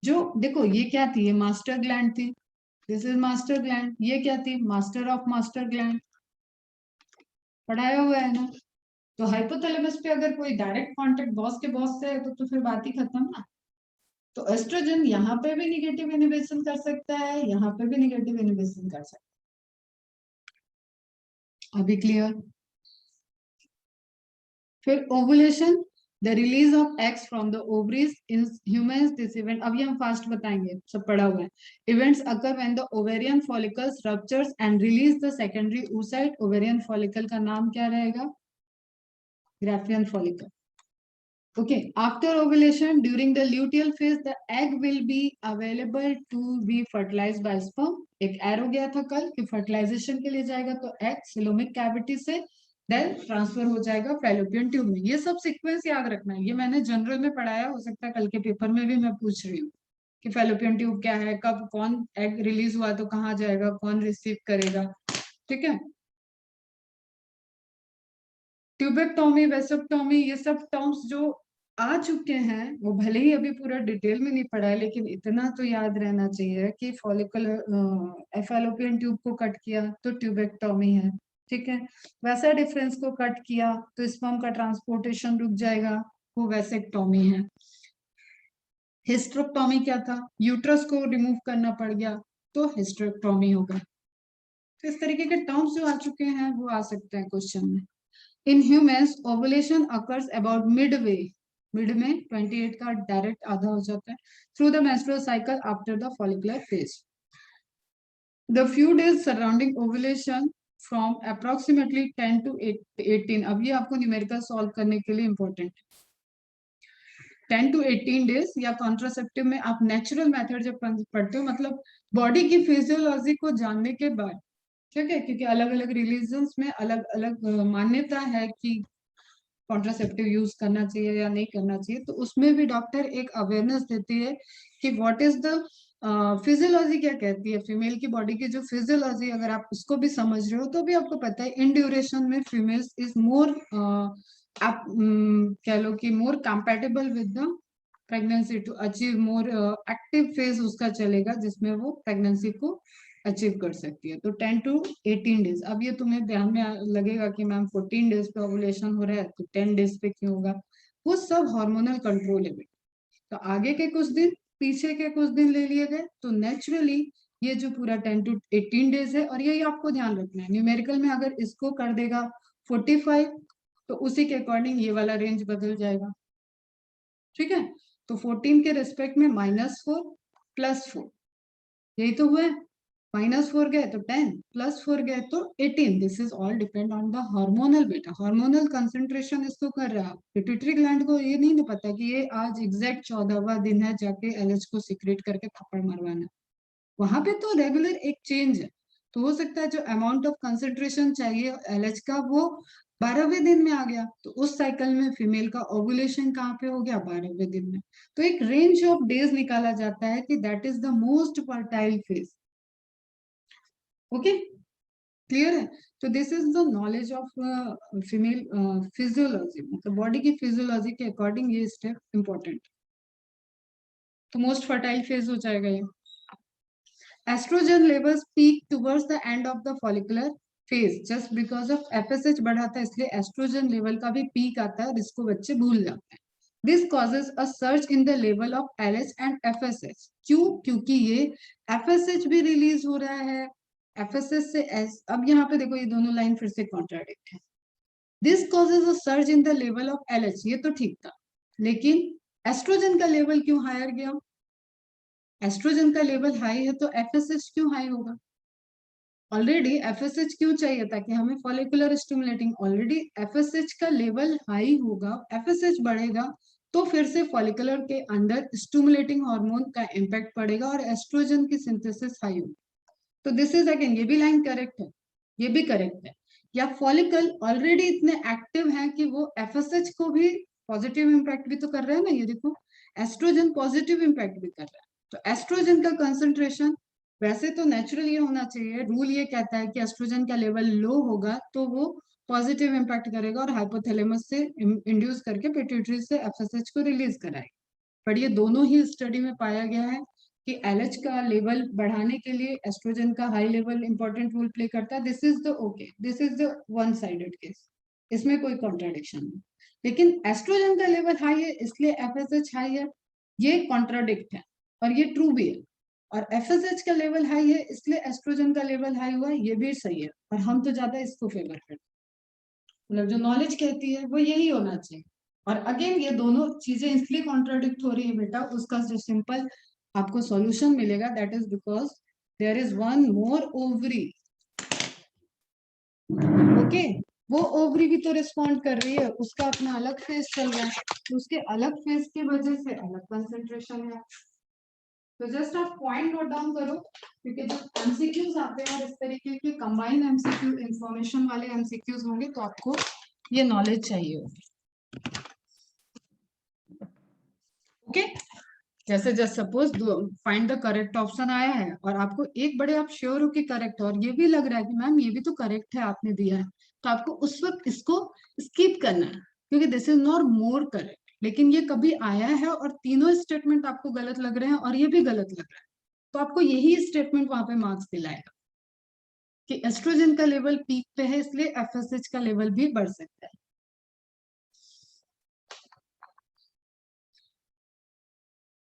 जो देखो ये क्या थी, ये मास्टर ग्लैंड थी, दिस इज मास्टर ग्लैंड, ये क्या थी, मास्टर ऑफ मास्टर ग्लैंड, पढ़ाया हुआ है ना। तो हाइपोथैलेमस पे अगर कोई डायरेक्ट कांटेक्ट बॉस के बॉस से है तो फिर बात ही खत्म ना। तो एस्ट्रोजन यहाँ पे भी निगेटिव इनिबिशन कर सकता है, यहाँ पे भी निगेटिव इनिबिशन कर सकता है। अभी क्लियर? फिर ovulation, the release of eggs from the ovaries in humans, this event, अभी हम फास्ट बताएंगे, सब पढ़ा हुआ है। Events occur when the ovarian follicles ruptures and release the secondary oocyte। Ovarian follicle का नाम क्या रहेगा, Graafian follicle. Okay, after ovulation, during the luteal phase, the egg will be available to be fertilized by sperm. एक arrow गया था कल कि fertilisation के लिए जाएगा, तो एग सिलोमिक कैविटी से देन ट्रांसफर हो जाएगा फैलोपियन ट्यूब में। ये सब सीक्वेंस याद रखना है, ये मैंने जनरल में पढ़ाया, हो सकता है कल के पेपर में भी मैं पूछ रही हूँ कि फैलोपियन ट्यूब क्या है, कब कौन एग रिलीज हुआ तो कहाँ जाएगा, कौन रिसीव करेगा। ठीक है, ट्यूबेक्टोमी, वेसेक्टोमी, ये सब टर्म्स जो आ चुके हैं, वो भले ही अभी पूरा डिटेल में नहीं पढ़ा है, लेकिन इतना तो याद रहना चाहिए कि फॉलिकल फैलोपियन ट्यूब को कट किया तो ट्यूबेक्टोमी है। ठीक है, वैसा डिफरेंस को कट किया तो स्पर्म का ट्रांसपोर्टेशन रुक जाएगा, वो वेसेक्टोमी है। हिस्टेरेक्टोमी क्या था, यूट्रस को रिमूव करना पड़ गया तो हिस्टेरेक्टोमी होगा। तो इस तरीके के टर्म्स जो आ चुके हैं वो आ सकते हैं क्वेश्चन में। In humans ovulation occurs about mid में 28 का डायरेक्ट आधा हो जाता है through the menstrual cycle after the follicular phase. The few days surrounding ovulation from approximately 10 to 18। अब ये आपको न्यूमेरिकल सॉल्व करने के लिए इंपॉर्टेंट है। 10 to 18 डेज या कॉन्ट्रासेप्टिव में आप नेचुरल मेथड जब पढ़ते हो, मतलब बॉडी की फिजियोलॉजी को जानने के बाद, ठीक है, क्योंकि अलग अलग रिलीजन्स में अलग अलग मान्यता है कि कॉन्ट्रासेप्टिव यूज करना चाहिए या नहीं करना चाहिए, तो उसमें भी डॉक्टर एक अवेयरनेस देती है कि व्हाट इज द फिजियोलॉजी क्या कहती है, फीमेल की बॉडी की जो फिजियोलॉजी, अगर आप उसको भी समझ रहे हो तो भी आपको पता है इन ड्यूरेशन में फीमेल्स इज मोर, आप कह लो कि more compatible with the pregnancy to achieve more active phase उसका चलेगा जिसमें वो प्रेगनेंसी को अचीव कर सकती है। तो 10 to 18 डेज। अब ये तुम्हें ध्यान में लगेगा कि मैम 14 डेज पे ओवुलेशन हो रहा है तो 10 डेज पे क्यों होगा, वो सब हार्मोनल कंट्रोल है बेटा। तो आगे के कुछ दिन, पीछे के कुछ दिन ले लिए गए, तो नेचुरली ये जो पूरा 10 to 18 डेज है, और यही आपको ध्यान रखना है न्यूमेरिकल में अगर इसको कर देगा 45 तो उसी के अकॉर्डिंग ये वाला रेंज बदल जाएगा, ठीक है। तो 14 के रेस्पेक्ट में -4 +4, यही तो हुआ है। -4 गए तो 10, +4 गए तो 18। This is all depend on the hormonal बेटा, हार्मोनल कंसंट्रेशन इसको कर रहा है। पिट्यूटरी ग्लैंड को ये नहीं पता कि ये आज एग्जैक्ट 14वां दिन है जाके एलएच को सीक्रेट करके थप्पड़ मरवाना, वहां पे तो रेगुलर एक चेंज है। तो हो सकता है जो अमाउंट ऑफ कंसंट्रेशन चाहिए एलएच का वो 12वें दिन में आ गया, तो उस साइकिल में फीमेल का ओवुलेशन कहाँ पे हो गया, 12वें दिन में। तो एक रेंज ऑफ डेज निकाला जाता है कि that is the most fertile phase. Okay, clear है। तो this is the knowledge of female physiology, मतलब बॉडी की फिजियोलॉजी के अकॉर्डिंग ये स्टेप इंपॉर्टेंट। तो मोस्ट फर्टाइल फेज हो जाएगा ये। Estrogen levels peak towards the end of the follicular phase just because of FSH बढ़ाता है, इसलिए एस्ट्रोजन लेवल का भी पीक आता है, जिसको बच्चे भूल जाते हैं। This causes a search in the level of LH and FSH. क्यों? क्योंकि ये एफएसएच भी रिलीज हो रहा है, एफएसएच से एस। अब यहाँ पे देखो ये दोनों लाइन फिर से कॉन्ट्राडिक्ट है। This causes a search in the level of LH, ये तो ठीक था, लेकिन एस्ट्रोजन का लेवल क्यों हायर गया? एस्ट्रोजन का लेवल हाई है तो एफएसएच क्यों हाई होगा? ऑलरेडी एफएसएच क्यों चाहिए? ताकि हमें फॉलिकुलर स्टिमुलेटिंग, ऑलरेडी एफएसएच का लेवल हाई होगा, एफएसएच बढ़ेगा तो फिर से फॉलिकुलर के अंदर स्टिमुलेटिंग हार्मोन का इम्पैक्ट पड़ेगा और एस्ट्रोजन की सिंथेसिस हाई होगी। तो दिस इज अगेन, ये भी लाइन करेक्ट है, ये भी करेक्ट है। या फॉलिकल ऑलरेडी इतने एक्टिव हैं कि वो एफएसएच को भी पॉजिटिव इम्पैक्ट भी तो कर रहे हैं ना, ये देखो एस्ट्रोजन पॉजिटिव इम्पैक्ट भी कर रहा है। तो एस्ट्रोजन का कंसंट्रेशन वैसे तो नेचुरल ये होना चाहिए, रूल ये कहता है कि एस्ट्रोजन का लेवल लो होगा तो वो पॉजिटिव इम्पैक्ट करेगा और हाइपोथैलेमस से इंड्यूस करके पिट्यूटरी से एफएसएच को रिलीज कराएगा। पर ये दोनों ही स्टडी में पाया गया है कि एलएच का लेवल बढ़ाने के लिए एस्ट्रोजन का high level important role play करता है। This is the okay, this is the one sided case, इसमें कोई कॉन्ट्राडिक्शन नहीं। लेकिन एस्ट्रोजन का लेवल हाई है इसलिए एफएसएच हाई है, ये कॉन्ट्राडिक्ट है और ये ट्रू भी है। और एफएसएच का लेवल हाई है इसलिए एस्ट्रोजन का लेवल हाई हुआ, ये भी सही है। और हम तो ज्यादा इसको फेवर करते हैं, मतलब जो नॉलेज कहती है वो यही होना चाहिए। और अगेन ये दोनों चीजें इसलिए कॉन्ट्राडिक्ट हो रही है बेटा, उसका जो सिंपल आपको सॉल्यूशन मिलेगा that is because there is one more ovary. Okay, वो ओवरी भी तो रिस्पॉन्ड कर रही है, उसका अपना अलग फेज चल रहा है, तो उसके अलग फेज की वजह से अलग कंसेंट्रेशन है। तो जस्ट आप पॉइंट नोट डाउन करो, क्योंकि जब एमसीक्यूज आते हैं और इस तरीके के कंबाइंड एमसीक्यू इंफॉर्मेशन वाले एमसीक्यूज होंगे तो आपको ये नॉलेज चाहिए होगी। ओके, जैसे just suppose find the correct option आया है और आपको एक बड़े आप श्योर हो कि करेक्ट है और ये भी लग रहा है कि मैम ये भी तो करेक्ट है आपने दिया है, तो आपको उस वक्त इसको स्किप करना है क्योंकि this is not more correct. लेकिन ये कभी आया है और तीनों स्टेटमेंट आपको गलत लग रहे हैं और ये भी गलत लग रहा है, तो आपको यही स्टेटमेंट वहां पे मार्क्स दिलाएगा कि एस्ट्रोजन का लेवल पीक पे है इसलिए एफएसएच का लेवल भी बढ़ सकता है।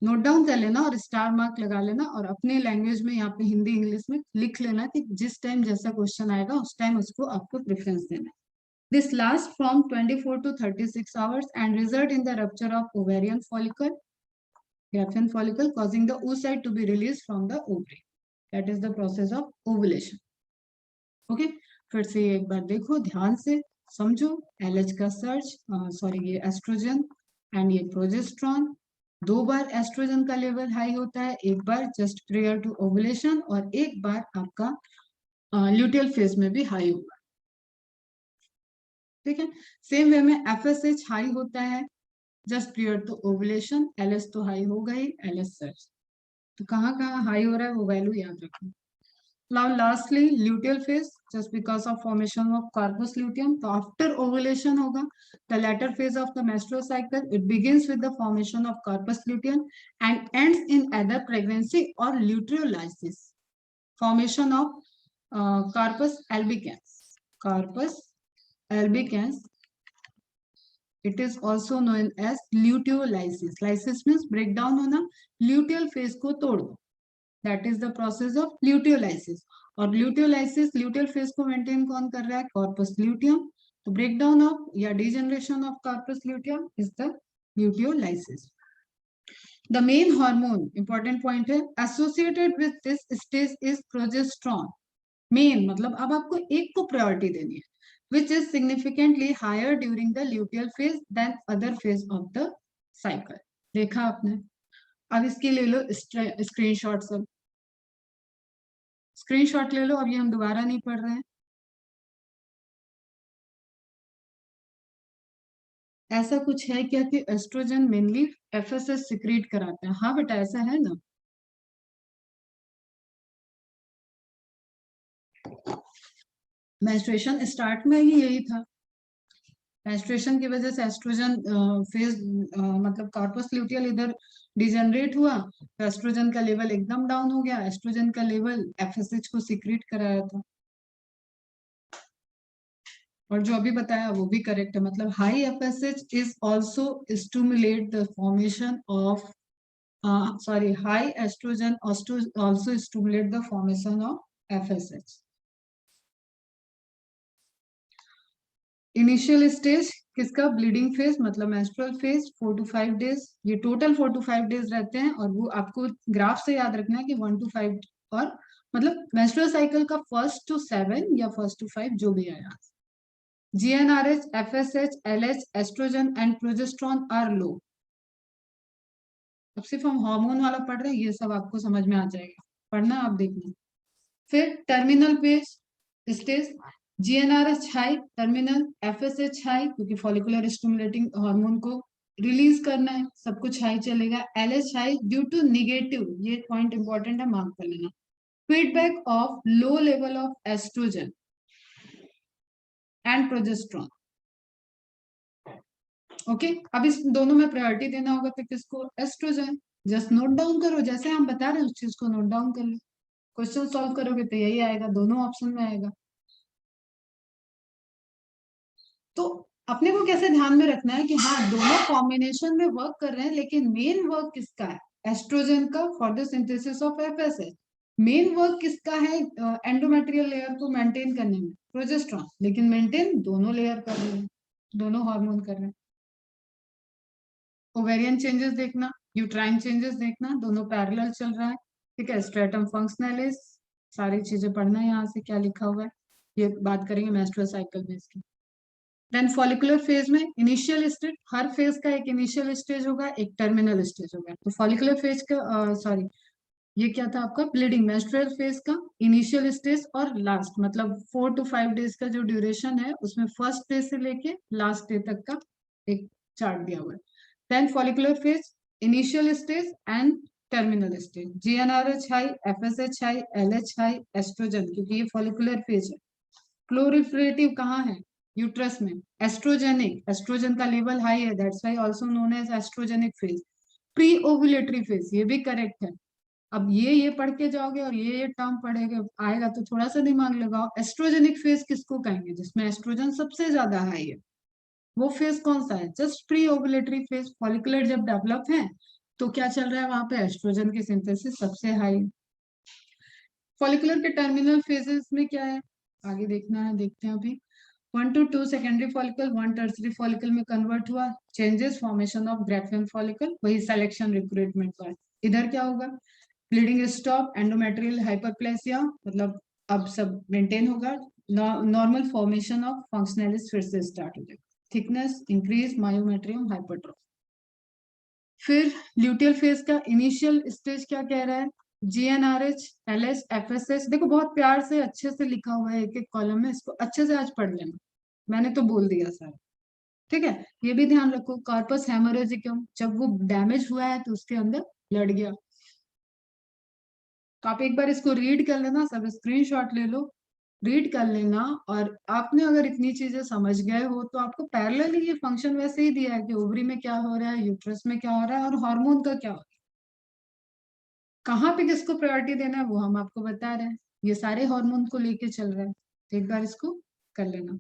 नोट डाउन कर लेना और स्टार मार्क लगा लेना और अपने लैंग्वेज में यहाँ पे हिंदी इंग्लिश में लिख लेना कि जिस टाइम जैसा क्वेश्चन आएगा उस टाइम उसको आपको प्रेफरेंस देना है. This lasts from 24 to 36 hours and result in the rupture of ovarian follicle, Yaphian follicle, causing the oocyte to be released from the ovary. That is the process of ovulation. Okay, फिर से एक बार देखो ध्यान से समझो. LH का search, sorry ये oestrogen and ये प्रोजेस्ट्रॉन. 2 बार एस्ट्रोजन का लेवल हाई होता है, एक बार जस्ट प्रियर टू ओवुलेशन और एक बार आपका ल्यूटियल फेज में भी हाई होगा. ठीक है. सेम वे में FSH हाई होता है just prior to ovulation. LS तो हाई होगा ही, LS सर्च. तो कहाँ कहाँ हाई हो रहा है वो वैल्यू याद रखना. Now lastly luteal phase, just because of formation of corpus luteum. तो after ovulation होगा. The latter phase of the menstrual cycle, it begins with the formation of corpus luteum and ends in either pregnancy or luteolysis. Formation of corpus albicans. Corpus albicans. It is also known as luteolysis. Lysis means breakdown होना. Luteal phase को तोड़ दो. That is the process of luteolysis. और luteolysis, luteal phase को maintain कौन कर रहा है? Corpus luteum. तो breakdown of या degeneration of corpus luteum is the luteolysis. The main hormone, important point है, associated with this stage is progesterone. Main मतलब अब आपको एक को priority देनी है, which is significantly higher during the luteal phase than other phase of the cycle. देखा आपने. अब इसके ले लो स्क्रीनशॉट. सब स्क्रीनशॉट ले लो. अब ये हम दोबारा नहीं पढ़ रहे हैं. ऐसा कुछ है क्या कि एस्ट्रोजन मेनली FSH सिक्रीट कराता है? हाँ बेटा ऐसा है ना. मेंस्ट्रुएशन स्टार्ट में ही यही था. मेंस्ट्रुएशन की वजह से एस्ट्रोजन फेज मतलब कॉर्पस ल्यूटियल इधर डिजेनरेट हुआ तो एस्ट्रोजन का लेवल एकदम डाउन हो गया. एस्ट्रोजन का लेवल FSH को सिक्रीट कराया था. और जो अभी बताया वो भी करेक्ट है. मतलब high FSH is also stimulate the formation of high estrogen also stimulate the formation of FSH. Initial stage किसका? ब्लीडिंग फेज मतलब मेंस्ट्रुअल फेज 4 to 5 डेज. ये टोटल 4 to 5 डेज रहते हैं और वो आपको ग्राफ से याद रखना है कि 1 to 5 और मतलब मेंस्ट्रुअल साइकिल का 1st to 7 या 1st to 5 जो भी आया. GnRH, FSH, LH, estrogen and progesterone are low. अब सिर्फ हम हार्मोन वाला पढ़ रहे हैं, ये सब आपको समझ में आ जाएगा. पढ़ना आप देखना. फिर terminal phase stage. GnRH high terminal, FSH high क्योंकि फॉलिकुलर स्टिमुलेटिंग हार्मोन को रिलीज करना है, सब कुछ हाई चलेगा. LH high due to negative, ये पॉइंट इंपॉर्टेंट है, मार्क कर लेना, feedback of low level of estrogen and progesterone. Okay. अब इस दोनों में प्रायोरिटी देना होगा तो किसको? एस्ट्रोजन. जस्ट नोट डाउन करो, जैसे हम बता रहे हैं उस चीज को नोट डाउन कर लो. क्वेश्चन सॉल्व करोगे तो यही आएगा, दोनों ऑप्शन में आएगा. तो अपने को कैसे ध्यान में रखना है कि हाँ दोनों कॉम्बिनेशन में वर्क कर रहे हैं लेकिन मेन वर्क किसका है? एस्ट्रोजन का for the synthesis of FSH. Main work किसका है? एंडोमेट्रियल लेयर को मेंटेन करने में प्रोजेस्ट्रॉन. लेकिन मेंटेन दोनों लेयर कर रहे हैं, दोनों हार्मोन कर रहे हैं. ओवेरियन चेंजेस देखना, यूट्राइन चेंजेस देखना, दोनों पैरेलल चल रहा है. ठीक है. स्ट्रेटम फंक्शनलिस, सारी चीजें पढ़ना है यहाँ से क्या लिखा हुआ है. ये बात करेंगे मेंस्ट्रुअल साइकिल में इसकी. देन फॉलिकुलर फेज में इनिशियल स्टेज, हर फेज का एक इनिशियल स्टेज होगा, एक टर्मिनल स्टेज होगा. तो फॉलिकुलर फेज का सॉरी ये क्या था आपका? ब्लीडिंग मेंस्ट्रुअल फेज का इनिशियल स्टेज और लास्ट मतलब 4 to 5 डेज का जो ड्यूरेशन है उसमें फर्स्ट डे से लेके लास्ट डे तक का एक चार्ट दिया हुआ है. Then follicular phase, initial stage and terminal stage. GnRH high, FSH high, LH high, estrogen क्योंकि ये फॉलिकुलर फेज है. प्लोरिफरेटिव कहाँ है? यूट्रस में. एस्ट्रोजेनिक, एस्ट्रोजन का लेवल हाई है, that's why also known as estrogenic phase. Pre ovulatory phase, ये भी करेक्ट है. अब ये पढ़ के जाओगे और ये टर्म पढ़ेगे आएगा तो थोड़ा सा दिमाग लगाओ. एस्ट्रोजेनिक फेज किसको कहेंगे? जिसमें एस्ट्रोजन सबसे ज्यादा हाई है. वो फेज कौन सा है? Just pre ovulatory phase. Follicular जब डेवलप है तो क्या चल रहा है वहां पे, एस्ट्रोजन की सिंथेसिस सबसे हाई। फॉलिकुलर के टर्मिनल फेजेस में क्या है, आगे देखना है, देखते हैं अभी। 1 to 2 secondary follicle, 1 tertiary follicle में कन्वर्ट हुआ, changes formation of Graafian follicle, वही सिलेक्शन रिक्रूटमेंट का। इधर क्या होगा, ब्लीडिंग स्टॉप, एंडोमेट्रियल हाइपरप्लेसिया, मतलब अब सब मेंटेन होगा, नॉर्मल फॉर्मेशन ऑफ फंक्शनलिस फिर से स्टार्ट हो जाएगा, थिकनेस इंक्रीज, मायोमेट्रियम हाइपरट्रोफी। फिर ल्यूटियल फेज का इनिशियल स्टेज क्या कह रहा है, GnRH, LH, FSH, देखो बहुत प्यार से अच्छे से लिखा हुआ है एक एक कॉलम में, इसको अच्छे से आज पढ़ लेना, मैंने तो बोल दिया सारा, ठीक है। ये भी ध्यान रखो, कार्पस हेमोरेजिकम, जब वो डैमेज हुआ है तो उसके अंदर ब्लड गया। तो आप एक बार इसको रीड कर लेना, सब स्क्रीनशॉट ले लो, रीड कर लेना, और आपने अगर इतनी चीजें समझ गए हो तो आपको पैरेलली ये फंक्शन वैसे ही दिया है कि ओवरी में क्या हो रहा है, यूट्रस में क्या हो रहा है, और हार्मोन का क्या हो रहा है, कहाँ पे किसको प्रायोरिटी देना है वो हम आपको बता रहे हैं, ये सारे हार्मोन को लेके चल रहा है, तो एक बार इसको कर लेना।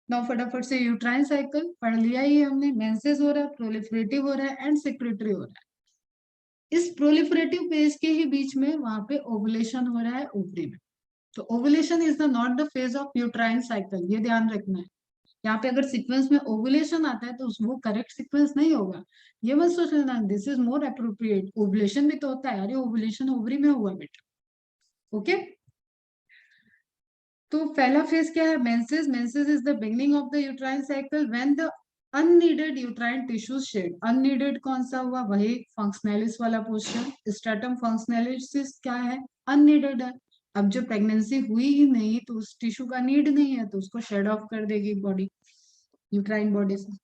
नाउ फटाफट से यूट्राइन साइकिल पढ़ लिया ही हमने, मेंसेस हो रहा है, प्रोलिफरेटिव हो रहा है, एंड सेक्रेटरी हो रहा है। इस प्रोलिफरेटिव फेज के ही बीच में वहां पे ओवुलेशन हो रहा है ओवरी में। तो ovulation is the not the phase of uterine cycle, ये ध्यान रखना है। यहाँ पे अगर सीक्वेंस में ओवुलेशन आता है तो वो करेक्ट सीक्वेंस नहीं होगा, ये मत सोच लेना this is more appropriate, ovulation भी तो होता है, अरे ओवुलेशन ओवरी में हुआ बेटा, ओके। तो पहला फेज क्या है, menses, menses is the beginning of the uterine cycle when the unneeded uterine tissue shed, unneeded कौन सा हुआ, वही फंक्शनलिस वाला पोर्शन, स्ट्रेटम फंक्शनलिस क्या है, अननीडेड है। अब जो प्रेगनेंसी हुई ही नहीं तो उस टिश्यू का नीड नहीं है, तो उसको शेड ऑफ कर देगी बॉडी, यूट्राइन बॉडी से।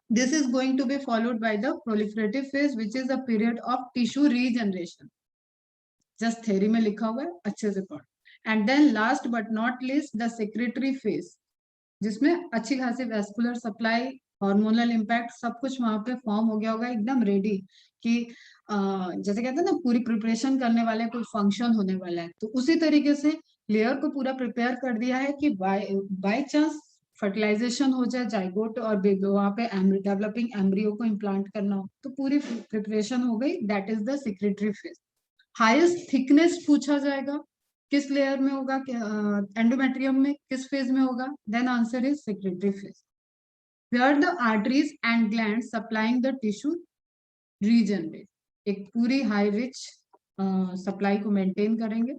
This is going to be followed by the proliferative phase, which is a period of tissue regeneration. Just theory में लिखा हुआ है, अच्छे से पढ़। And then last but not least, the secretory phase, जिसमें अच्छी खासी वेस्कुलर सप्लाई, हार्मोनल इम्पैक्ट, सब कुछ वहां पे फॉर्म हो गया होगा, एकदम रेडी कि जैसे कहते हैं ना पूरी प्रिपरेशन करने वाले, कोई फंक्शन होने वाला है, तो उसी तरीके से लेयर को पूरा प्रिपेयर कर दिया है कि बाय चांस फर्टिलाइजेशन हो जाए, जाइगोट और बेबी वहां पे डेवलपिंग एम्ब्रियो को इम्प्लांट करना हो, तो पूरी प्रिपरेशन हो गई, that is the secretary phase. Highest thickness पूछा जाएगा, किस लेयर में होगा, एंडोमेट्रियम में किस फेज में होगा, then answer is secretory phase, where the arteries and gland supplying the tissue regenerate, एक पूरी हाई रिच सप्लाई को मेंटेन करेंगे,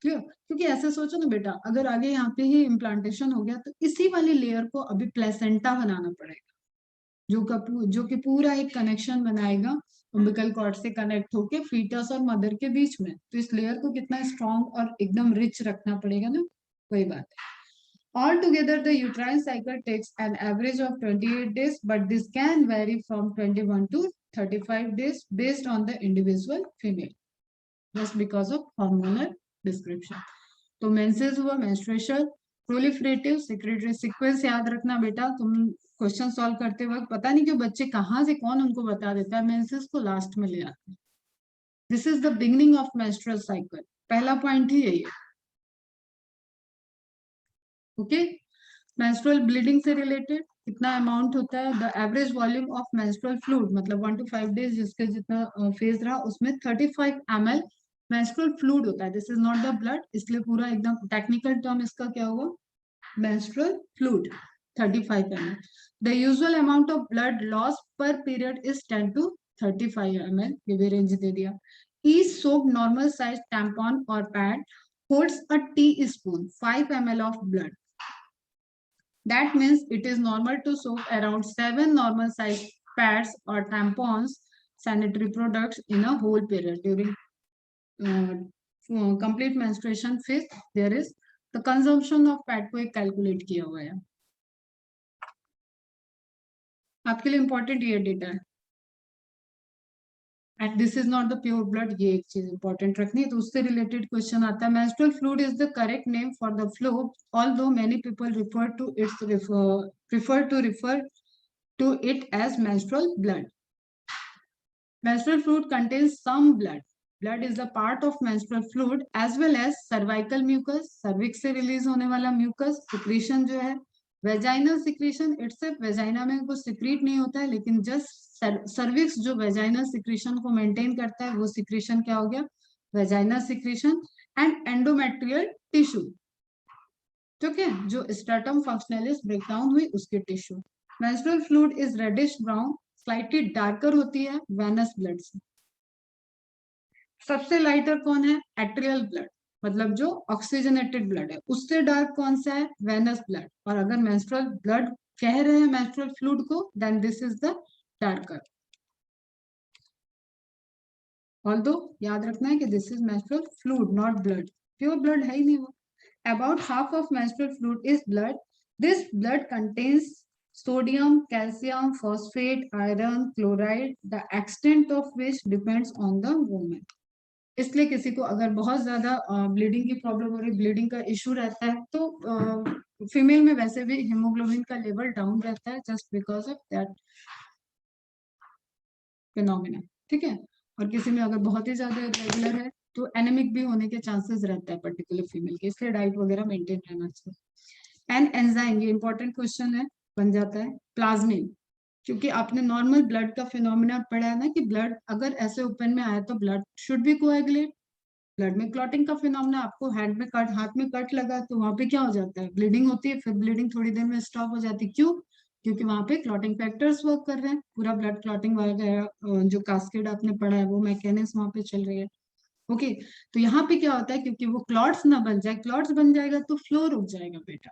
क्लियर। क्योंकि ऐसे सोचो ना बेटा, अगर आगे यहाँ पे ही इम्प्लांटेशन हो गया तो इसी वाली लेयर को अभी प्लेसेंटा बनाना पड़ेगा, जो कि पूरा एक कनेक्शन बनाएगा उम्बिकल कॉर्ड से कनेक्ट होके फीटस और मदर के बीच में, तो इस लेयर को कितना स्ट्रॉन्ग और एकदम रिच रखना पड़ेगा ना, वही बात है। Altogether, the uterine cycle takes an average of 28 days, but this can vary from 21 to 35 days based on the individual female, just because of hormonal description. तो मेंसेस हुआ, मेंस्ट्रुएशन, प्रोलिफरेटिव, सेक्रेटरी, सीक्वेंस याद रखना बेटा, तुम question solve करते वक्त पता नहीं क्यों बच्चे कहाँ से कौन उनको बता देता है, मेंसेस को लास्ट में ले आते हैं। This is the beginning of menstrual cycle, पहला पॉइंट ही यही है, ओके। मेंस्ट्रुअल ब्लीडिंग से रिलेटेड कितना अमाउंट होता है, the average volume of menstrual fluid, मतलब 1 to 5 डेज जिसके जितना फेज रहा उसमें 35 ml मेंस्ट्रुअल फ्लूइड होता है, this is not the blood, इसलिए पूरा एकदम टेक्निकल टर्म इसका क्या होगा, menstrual fluid 35 ml. The usual amount of blood loss per period is 10 to 35 ml. ये भी रेंज दे दिया। Each soap normal size tampon or pad holds a teaspoon 5 ml of blood. That means it is normal to soak around 7 normal size pads or tampons, sanitary products in a whole period during complete menstruation phase. There is the consumption of pad को एक calculate किया हुआ है, आपके लिए important ये data है। And this is not the pure blood, ये एक चीज इंपॉर्टेंट रखनी है, तो उससे रिलेटेड क्वेश्चन आता है। Menstrual fluid is the correct name for the flow, although many people prefer to it as menstrual blood. Menstrual fluid contains some blood. Blood is a part of menstrual fluid as well as cervical mucus, cervix से release होने वाला mucus, secretion जो है vaginal secretion, it's vagina में कुछ secrete नहीं होता है, लेकिन जस्ट सर्विक्स जो वेजाइनल सिक्रीशन को मेंटेन करता है वो सिक्रीशन क्या हो गया, vaginal secretion. And endometrial tissue, ठीक है, जो स्ट्रेटम फंक्शनलिस ब्रेकडाउन हुई उसके tissue. Menstrual fluid is reddish brown, slightly darker होती है वेनस ब्लड से। सबसे लाइटर कौन है, एट्रियल ब्लड, मतलब जो ऑक्सीजनेटेड ब्लड है, उससे डार्क कौन सा है, वेनस ब्लड। और अगर मेंस्ट्रुअल ब्लड कह रहे हैं मेंस्ट्रुअल फ्लूइड को, then this is the darker. Although याद रखना है कि this is menstrual fluid not blood, pure blood है ही नहीं वो। About half of menstrual fluid is blood, this blood contains sodium, calcium, phosphate, iron, chloride, the extent of which depends on the woman. इसलिए किसी को अगर बहुत ज्यादा ब्लीडिंग की प्रॉब्लम हो रही, ब्लीडिंग का इश्यू रहता है, तो फीमेल में वैसे भी हीमोग्लोबिन का लेवल डाउन रहता है just because of that phenomena, ठीक है। और किसी में अगर बहुत ही ज्यादा रेगुलर है तो एनेमिक भी होने के चांसेस रहता है पर्टिकुलर फीमेल के, इसलिए डाइट वगैरह मेंटेन रहना चाहिए। एंड एंजाइम, ये इंपॉर्टेंट क्वेश्चन है, बन जाता है प्लाज्मिन, क्योंकि आपने नॉर्मल ब्लड का फिनोमिना पढ़ा है ना कि ब्लड अगर ऐसे ओपन में आया तो blood should be coagulate. Blood में क्लॉटिंग का फिनोमिना, आपको हैंड में कट, हाथ में कट लगा तो वहां पे क्या हो जाता है, ब्लीडिंग होती है, फिर ब्लीडिंग थोड़ी देर में स्टॉप हो जाती है, क्यों, क्योंकि वहां पे क्लॉटिंग फैक्टर्स वर्क कर रहे हैं, पूरा ब्लड क्लॉटिंग वगैरह जो कास्केड आपने पढ़ा है वो मैकेनिज्म वहां पे चल रही है। ओके, तो यहाँ पे क्या होता है, क्योंकि वो क्लॉट्स ना बन जाए, क्लॉट्स बन जाएगा तो फ्लो रुक जाएगा बेटा।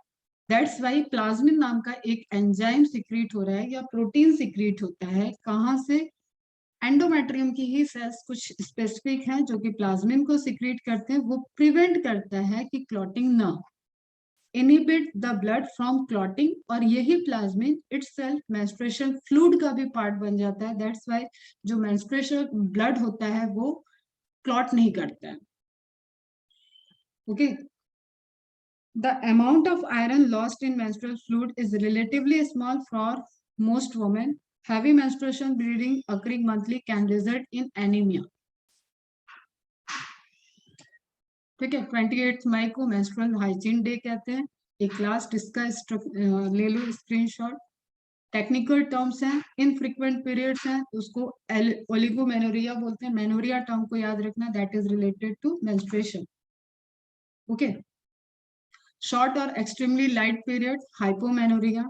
दैट्स वाई प्लाज्मिन नाम का एक एंजाइम सिक्रीट हो रहा है या प्रोटीन सिक्रीट होता है, कहाँ से, एंडोमेट्रियम की ही सेल्स कुछ स्पेसिफिक हैं जो कि प्लाज्मिन को सिक्रीट करते हैं, वो प्रिवेंट करता है कि क्लॉटिंग ना, inhibit the blood from clotting, और यही प्लाज्मिन इटसेल्फ मेंस्ट्रुएशन फ्लूइड का भी पार्ट बन जाता है। दैट्स वाई जो मेंस्ट्रुएशन ब्लड होता है वो क्लॉट नहीं करता है। Okay, the amount of iron lost in menstrual fluid is relatively small for most women. Heavy menstruation bleeding occurring monthly can result in anemia. ठीक है, 28 मई को मेंस्ट्रुअल हाइजीन डे कहते हैं। एक लास्ट इसका ले लो स्क्रीनशॉट। टेक्निकल टर्म्स हैं, infrequent periods हैं, उसको ओलिगोमेनोरिया बोलते हैं। मेनोरिया टर्म को याद रखना, that is related to menstruation. Okay, short और extremely light period, hypomenorrhea.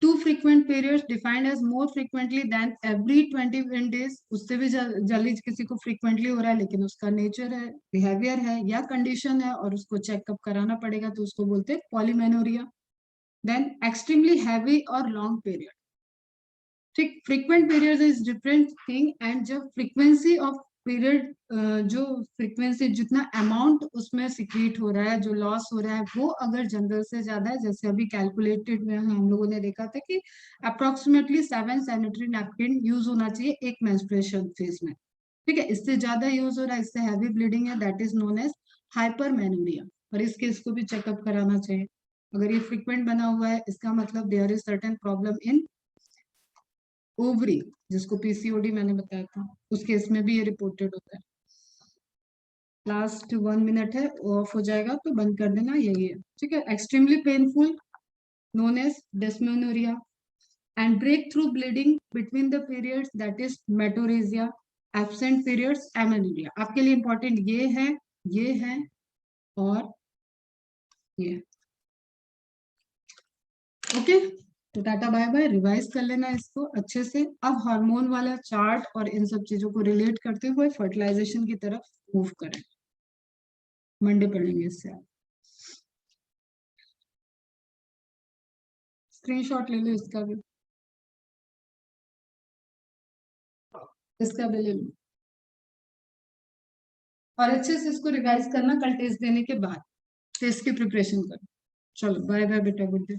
Too frequent periods defined as more frequently than every 21 days, उससे भी जल्दी किसी को फ्रीक्वेंटली हो रहा है लेकिन उसका नेचर है, बिहेवियर है या कंडीशन है और उसको चेकअप कराना पड़ेगा, तो उसको बोलते हैं पॉलीमेनोरिया। देन एक्सट्रीमली हैवी और लॉन्ग पीरियड, ठीक, frequent period is different thing, and जब फ्रीक्वेंसी ऑफ पीरियड, जो फ्रीक्वेंसी जितना अमाउंट उसमें सिक्रीट हो रहा है, जो लॉस हो रहा है, वो अगर जनरल से ज्यादा है, जैसे अभी कैलकुलेटेड में हम लोगों ने देखा था कि अप्रोक्सीमेटली 7 सैनिटरी नैपकिन यूज होना चाहिए एक मेंस्ट्रुएशन फेज में, ठीक है, इससे ज्यादा यूज हो रहा है, इससे हैवी ब्लीडिंग है, दैट इज नोन एज हाइपरमेनोरिया, और इस केस को भी चेकअप कराना चाहिए। अगर ये फ्रीक्वेंट बना हुआ है, इसका मतलब there is certain problem in ovary, जिसको पीसीओडी मैंने बताया था, उस केस में भी ये रिपोर्टेड होता है। लास्ट 1 मिनट है, ऑफ हो जाएगा तो बंद कर देना, यही है, ठीक है। Extremely painful known as dysmenorrhoea, and break through bleeding between the periods, that is metrorrhagia. Absent periods amenorrhoea. आपके लिए इंपॉर्टेंट ये है और ये, ओके। तो टाटा बाय बाय, रिवाइज कर लेना इसको अच्छे से। अब हार्मोन वाला चार्ट और इन सब चीजों को रिलेट करते हुए फर्टिलाइजेशन की तरफ मूव करें, मंडे पढ़ेंगे इससे। आप स्क्रीनशॉट ले लो, इसका भी ले लो, और अच्छे से इसको रिवाइज करना कल टेस्ट देने के बाद, टेस्ट की प्रिपरेशन करो। चलो बाय बाय बेटा, गुड डे।